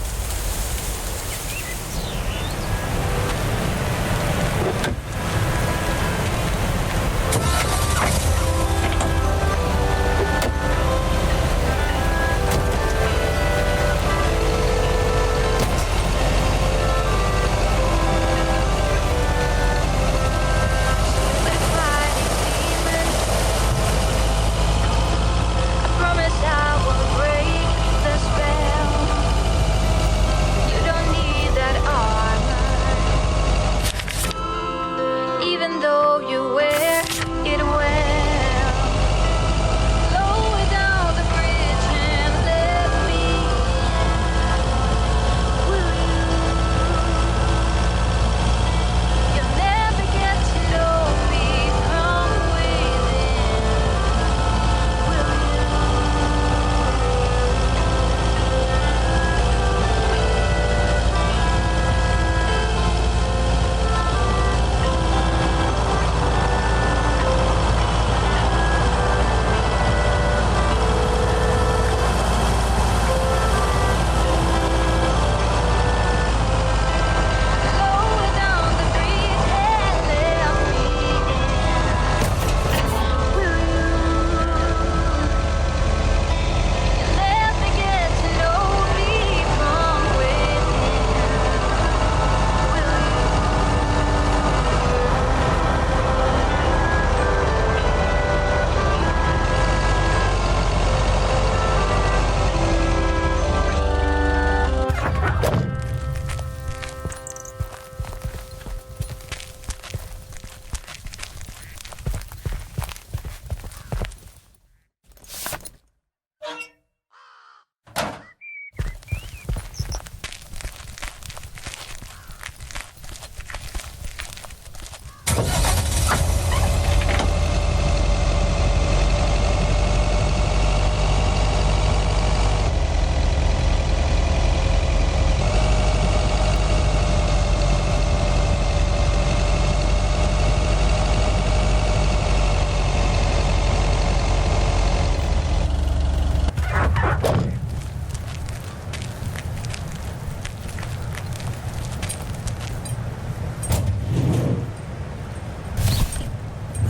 Promise I won't break the spell.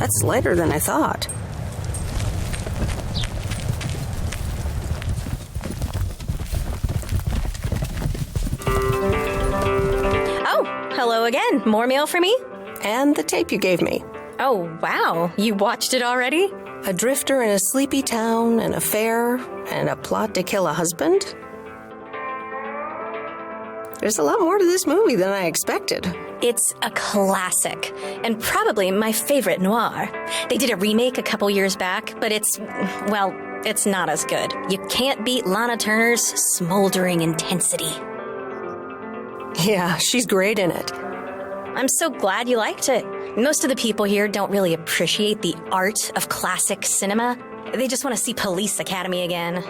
That's lighter than I thought. Oh, hello again. More mail for me? And the tape you gave me. Oh, wow. You watched it already? A drifter in a sleepy town, an affair, and a plot to kill a husband? There's a lot more to this movie than I expected. It's a classic, and probably my favorite noir. They did a remake a couple years back, but it's not as good. You can't beat Lana Turner's smoldering intensity. Yeah, she's great in it. I'm so glad you liked it. Most of the people here don't really appreciate the art of classic cinema. They just want to see Police Academy again.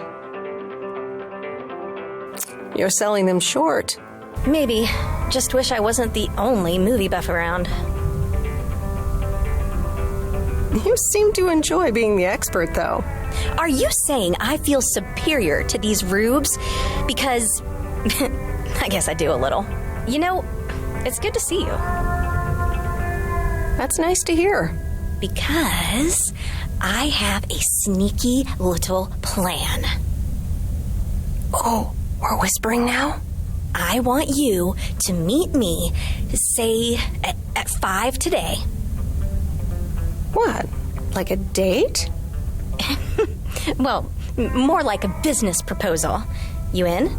You're selling them short. Maybe. Just wish I wasn't the only movie buff around. You seem to enjoy being the expert, though. Are you saying I feel superior to these rubes? Because I guess I do a little. You know, it's good to see you. That's nice to hear. Because I have a sneaky little plan. Oh, we're whispering now? I want you to meet me, say, at 5 today. What? Like a date? Well, more like a business proposal. You in?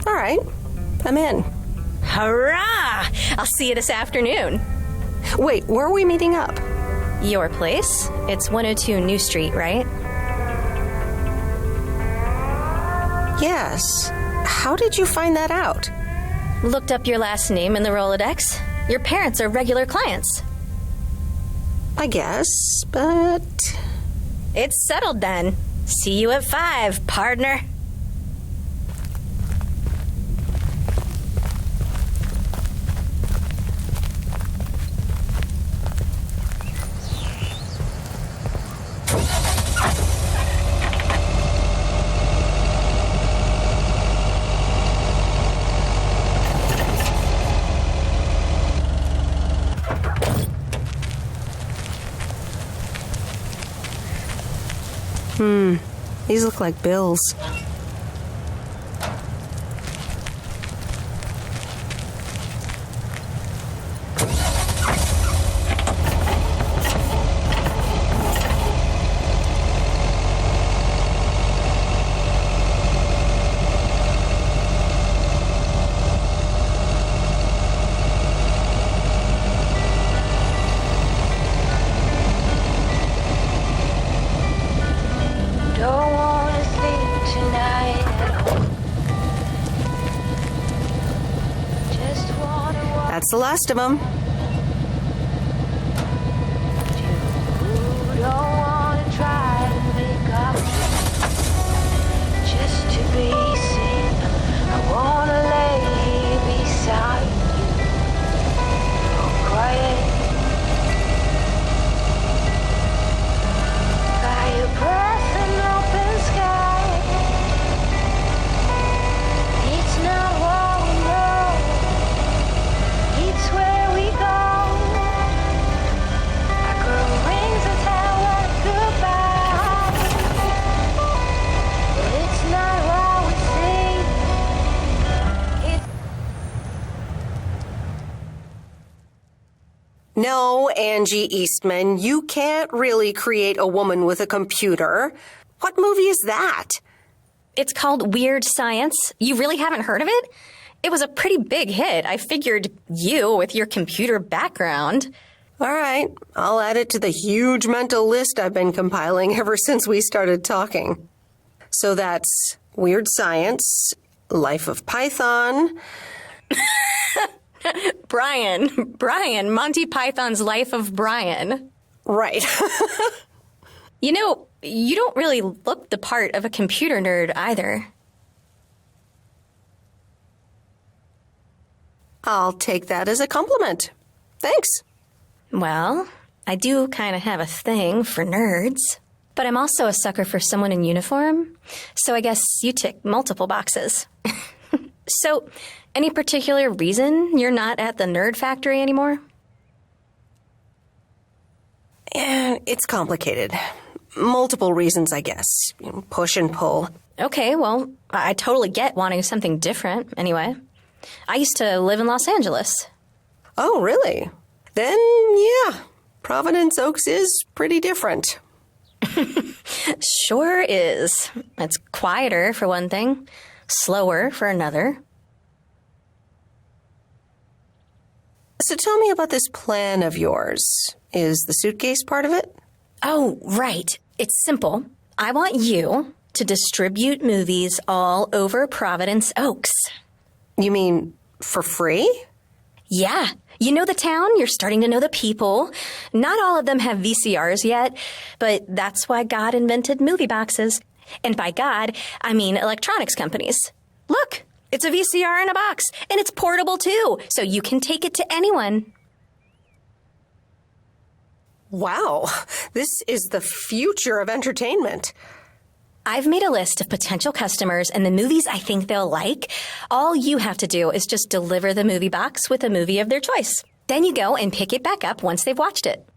All right, I'm in. Hurrah! I'll see you this afternoon. Wait, where are we meeting up? Your place? It's 102 New Street, right? Yes. How did you find that out? Looked up your last name in the Rolodex. Your parents are regular clients. I guess, but... It's settled then. See you at 5, partner. These look like bills. Don't wanna sleep tonight at home. Just wanna walk. That's the last of them. Don't wanna try to make up. Just to be seen. I wanna lay here beside you. Oh, quiet. By your breath and open sky. It's not what we know. It's where we go. I grow rings and tell us goodbye. But it's not what we see. It's No, Angie Eastman, you can't really create a woman with a computer. What movie is that? It's called Weird Science. You really haven't heard of it? It was a pretty big hit. I figured you, with your computer background. All right, I'll add it to the huge mental list I've been compiling ever since we started talking. So that's Weird Science, Life of Python. Brian, Monty Python's Life of Brian. Right. You know, you don't really look the part of a computer nerd either. I'll take that as a compliment. Thanks. Well, I do kind of have a thing for nerds. But I'm also a sucker for someone in uniform, so I guess you tick multiple boxes. So, any particular reason you're not at the Nerd Factory anymore? It's complicated. Multiple reasons, I guess. Push and pull. Okay, well, I totally get wanting something different, anyway. I used to live in Los Angeles. Oh, really? Then, yeah, Providence Oaks is pretty different. Sure is. It's quieter, for one thing. Slower, for another. So tell me about this plan of yours. Is the suitcase part of it? Oh, right. It's simple. I want you to distribute movies all over Providence Oaks. You mean for free? Yeah. You know the town, you're starting to know the people. Not all of them have VCRs yet, but that's why God invented movie boxes. And by God, I mean electronics companies. Look, it's a VCR in a box, and it's portable too, so you can take it to anyone. Wow, this is the future of entertainment. I've made a list of potential customers and the movies I think they'll like. All you have to do is just deliver the movie box with a movie of their choice. Then you go and pick it back up once they've watched it.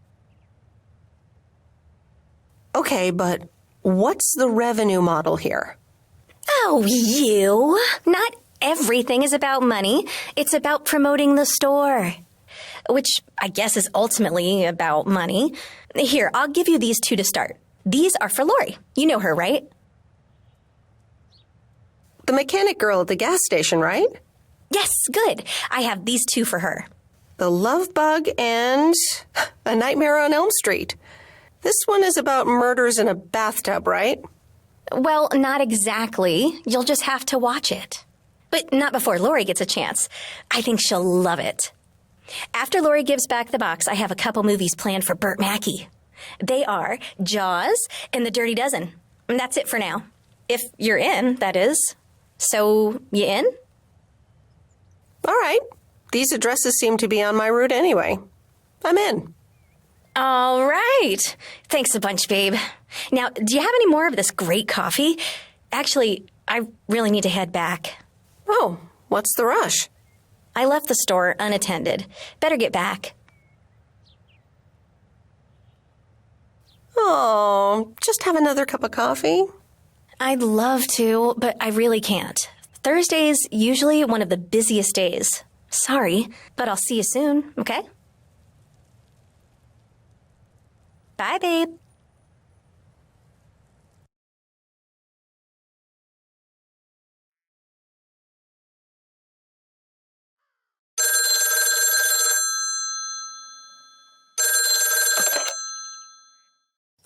Okay, but what's the revenue model here? Oh, you. Not everything is about money. It's about promoting the store. Which I guess is ultimately about money. Here, I'll give you these two to start. These are for Lori. You know her, right? The mechanic girl at the gas station, right? Yes, good. I have these two for her. The Love Bug and A Nightmare on Elm Street. This one is about murders in a bathtub, right? Well, not exactly. You'll just have to watch it. But not before Lori gets a chance. I think she'll love it. After Lori gives back the box, I have a couple movies planned for Burt Mackey. They are Jaws and The Dirty Dozen. And that's it for now. If you're in, that is. So, you in? All right. These addresses seem to be on my route anyway. I'm in. All right. Thanks a bunch, babe. Now, do you have any more of this great coffee? Actually, I really need to head back. Oh, what's the rush? I left the store unattended. Better get back. Oh, just have another cup of coffee? I'd love to, but I really can't. Thursday's usually one of the busiest days. Sorry, but I'll see you soon, okay? Bye, babe.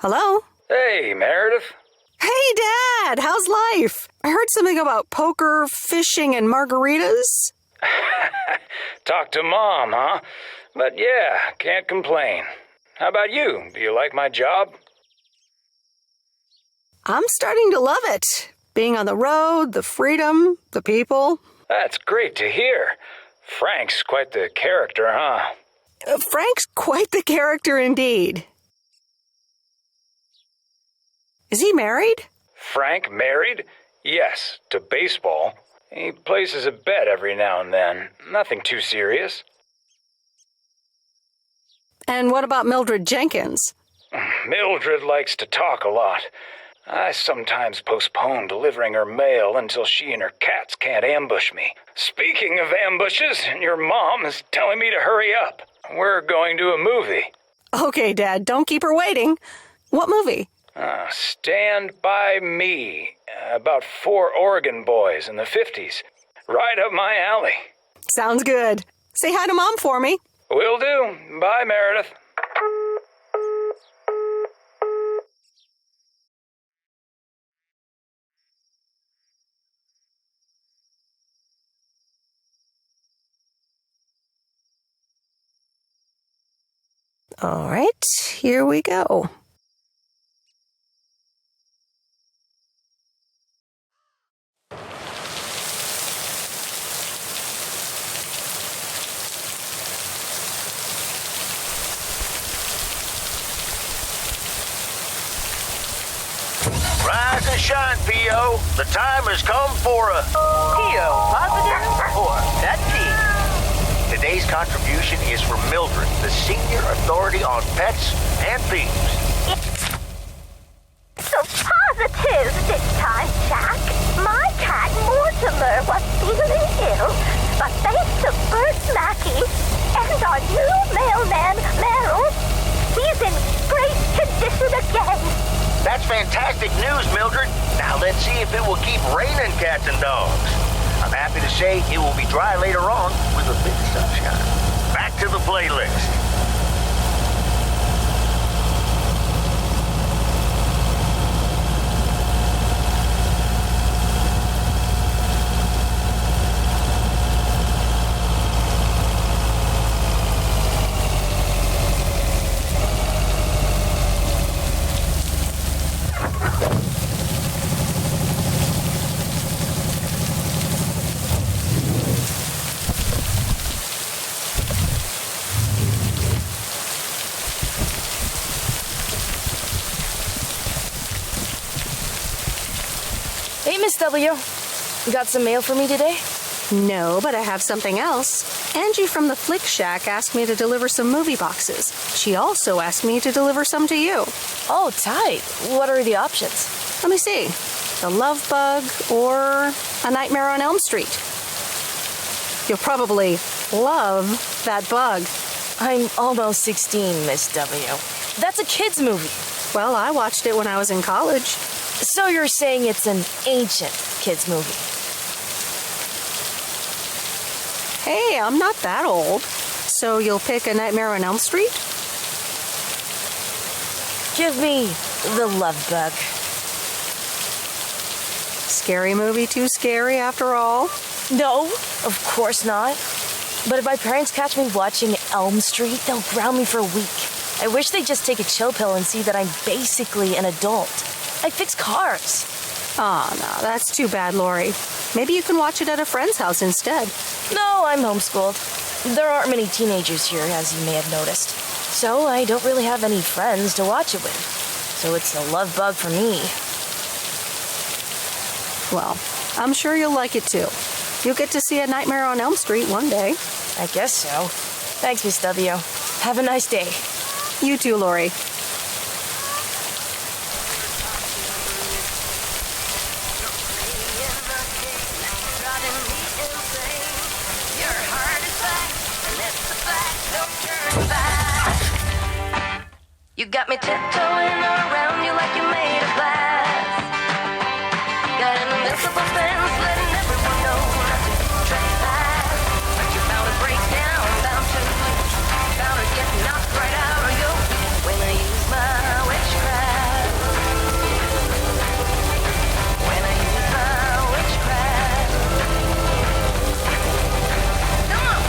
Hello? Hey, Meredith. Hey, Dad! How's life? I heard something about poker, fishing, and margaritas. Talk to Mom, huh? But yeah, can't complain. How about you? Do you like my job? I'm starting to love it. Being on the road, the freedom, the people. That's great to hear. Frank's quite the character, huh? Frank's quite the character indeed. Is he married? Frank married? Yes, to baseball. He places a bet every now and then. Nothing too serious. And what about Mildred Jenkins? Mildred likes to talk a lot. I sometimes postpone delivering her mail until she and her cats can't ambush me. Speaking of ambushes, your mom is telling me to hurry up. We're going to a movie. Okay, Dad, don't keep her waiting. What movie? Stand By Me. About 4 Oregon boys in the 50s. Right up my alley. Sounds good. Say hi to Mom for me. Will do. Bye, Meredith. All right, here we go. Rise and shine, P.O. The time has come for a... P.O. Positive or that P? Today's contribution is for Mildred, the senior authority on pets and thieves. So positive this time, Jack. My cat Mortimer was feeling ill, but thanks to Bert Mackey and our new mailman, Merrill, he's in great condition again. That's fantastic news, Mildred. Now let's see if it will keep raining cats and dogs. I'm happy to say it will be dry later on with a bit of sunshine. Back to the playlist. Hey, Miss W. You got some mail for me today? No, but I have something else. Angie from the Flick Shack asked me to deliver some movie boxes. She also asked me to deliver some to you. Oh, tight. What are the options? Let me see. The Love Bug or A Nightmare on Elm Street. You'll probably love that bug. I'm almost 16, Miss W. That's a kid's movie. Well, I watched it when I was in college. So you're saying it's an ancient kid's movie? Hey, I'm not that old. So you'll pick A Nightmare on Elm Street? Give me The Love Bug. Scary movie too scary after all? No, of course not. But if my parents catch me watching Elm Street, they'll ground me for a week. I wish they'd just take a chill pill and see that I'm basically an adult. I fix cars. Oh, no, that's too bad, Lori. Maybe you can watch it at a friend's house instead. No, I'm homeschooled. There aren't many teenagers here, as you may have noticed. So I don't really have any friends to watch it with. So it's a love bug for me. Well, I'm sure you'll like it too. You'll get to see A Nightmare on Elm Street one day. I guess so. Thanks, Miss W. Have a nice day. You too, Lori. You got me tiptoeing around you like you made of glass. Got an invincible fence letting everyone know not to trespass. But you're bound to break down, bound to get knocked right out of your feet when I use my witchcraft. When I use my witchcraft. Come on!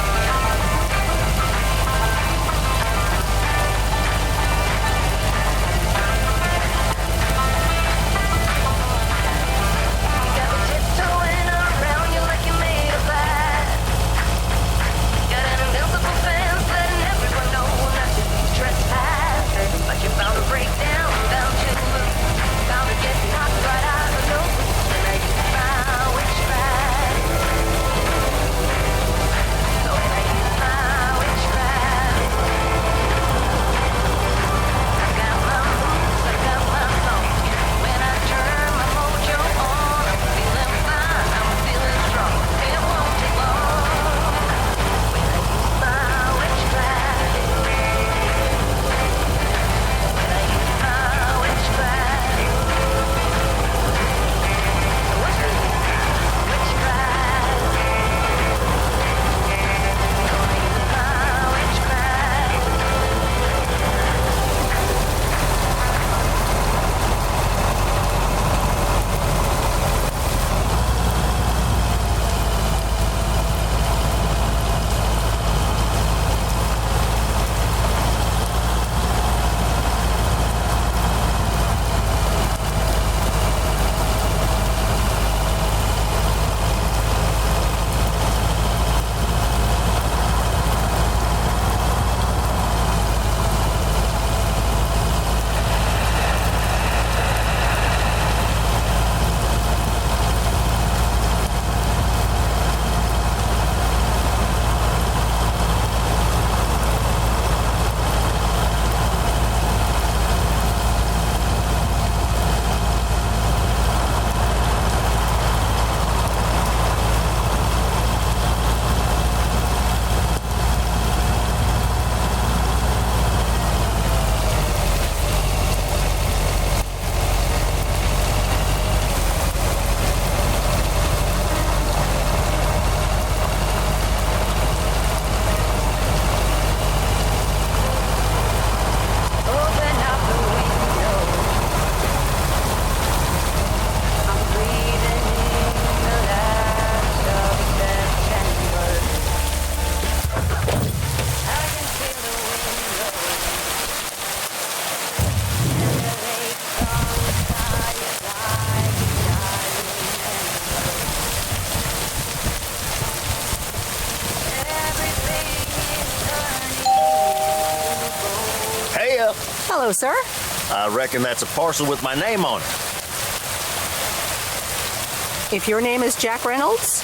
Hello, sir. I reckon that's a parcel with my name on it. If your name is Jack Reynolds,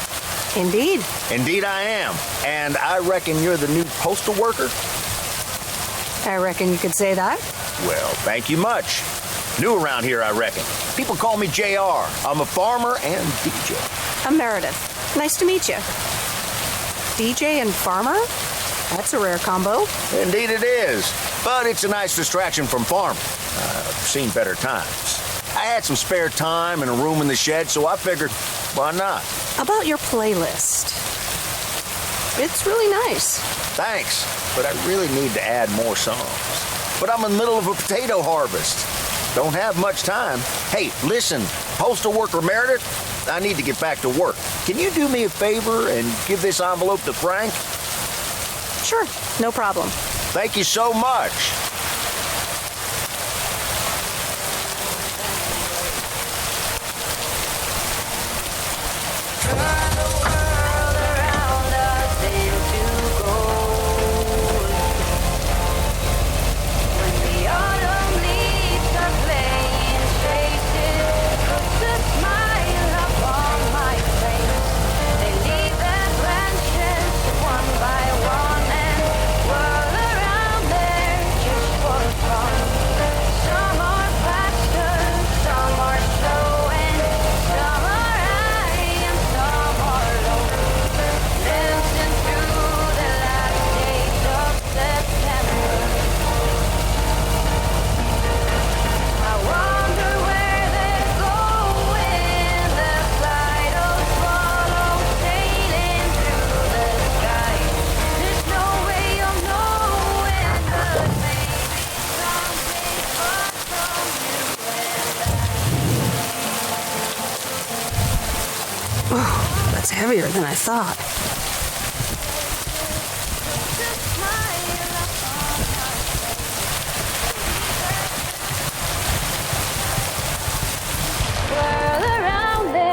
indeed. Indeed I am. And I reckon you're the new postal worker? I reckon you could say that. Well, thank you much. New around here, I reckon. People call me JR. I'm a farmer and DJ. I'm Meredith. Nice to meet you. DJ and farmer? That's a rare combo. Indeed it is. But it's a nice distraction from farming. I've seen better times. I had some spare time and a room in the shed, so I figured, why not? About your playlist. It's really nice. Thanks, but I really need to add more songs. But I'm in the middle of a potato harvest. Don't have much time. Hey, listen, postal worker Meredith, I need to get back to work. Can you do me a favor and give this envelope to Frank? Sure, no problem. Thank you so much. That's heavier than I thought.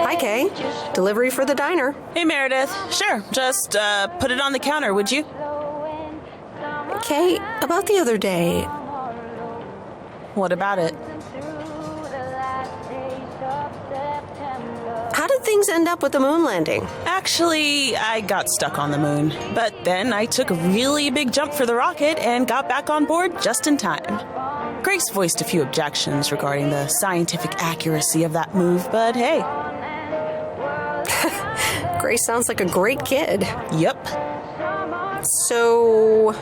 Hi, Kay. Delivery for the diner. Hey, Meredith. Sure, just put it on the counter, would you? Kay, about the other day. What about it? How did things end up with the moon landing? Actually, I got stuck on the moon. But then I took a really big jump for the rocket and got back on board just in time. Grace voiced a few objections regarding the scientific accuracy of that move, but hey. Grace sounds like a great kid. Yep. So...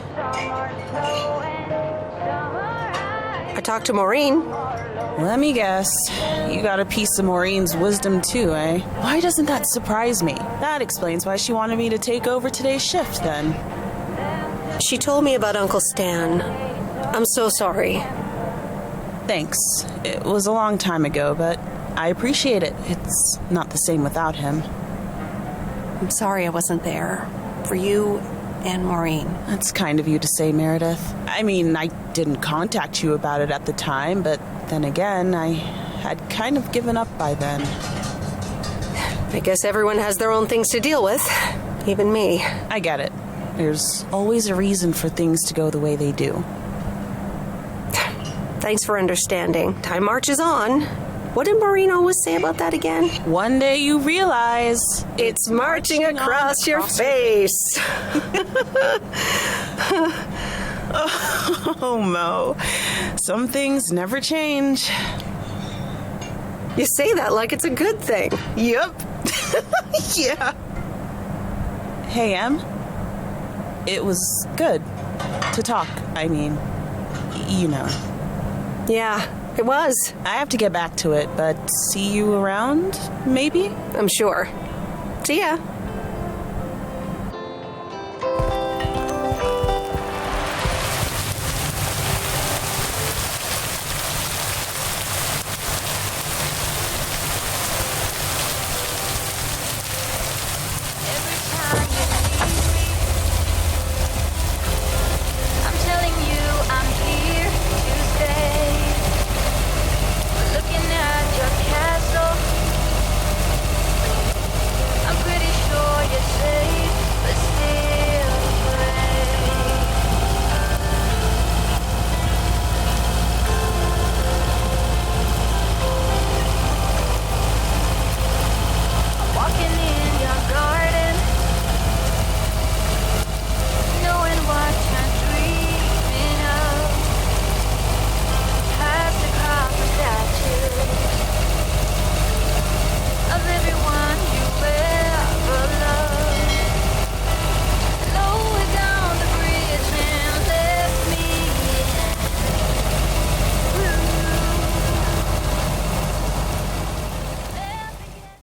I talked to Maureen. Let me guess. You got a piece of Maureen's wisdom too, eh? Why doesn't that surprise me? That explains why she wanted me to take over today's shift then. She told me about Uncle Stan. I'm so sorry. Thanks. It was a long time ago, but I appreciate it. It's not the same without him. I'm sorry I wasn't there. For you and Maureen. That's kind of you to say, Meredith. I mean, I didn't contact you about it at the time, but then again, I had kind of given up by then. I guess everyone has their own things to deal with. Even me. I get it. There's always a reason for things to go the way they do. Thanks for understanding. Time marches on. What did Maureen always say about that again? One day you realize it's marching across your face. Oh, Mo. Some things never change. You say that like it's a good thing. Yep. Yeah. Hey, Em. It was good to talk. I mean, you know. Yeah, it was. I have to get back to it, but see you around, maybe? I'm sure. See ya.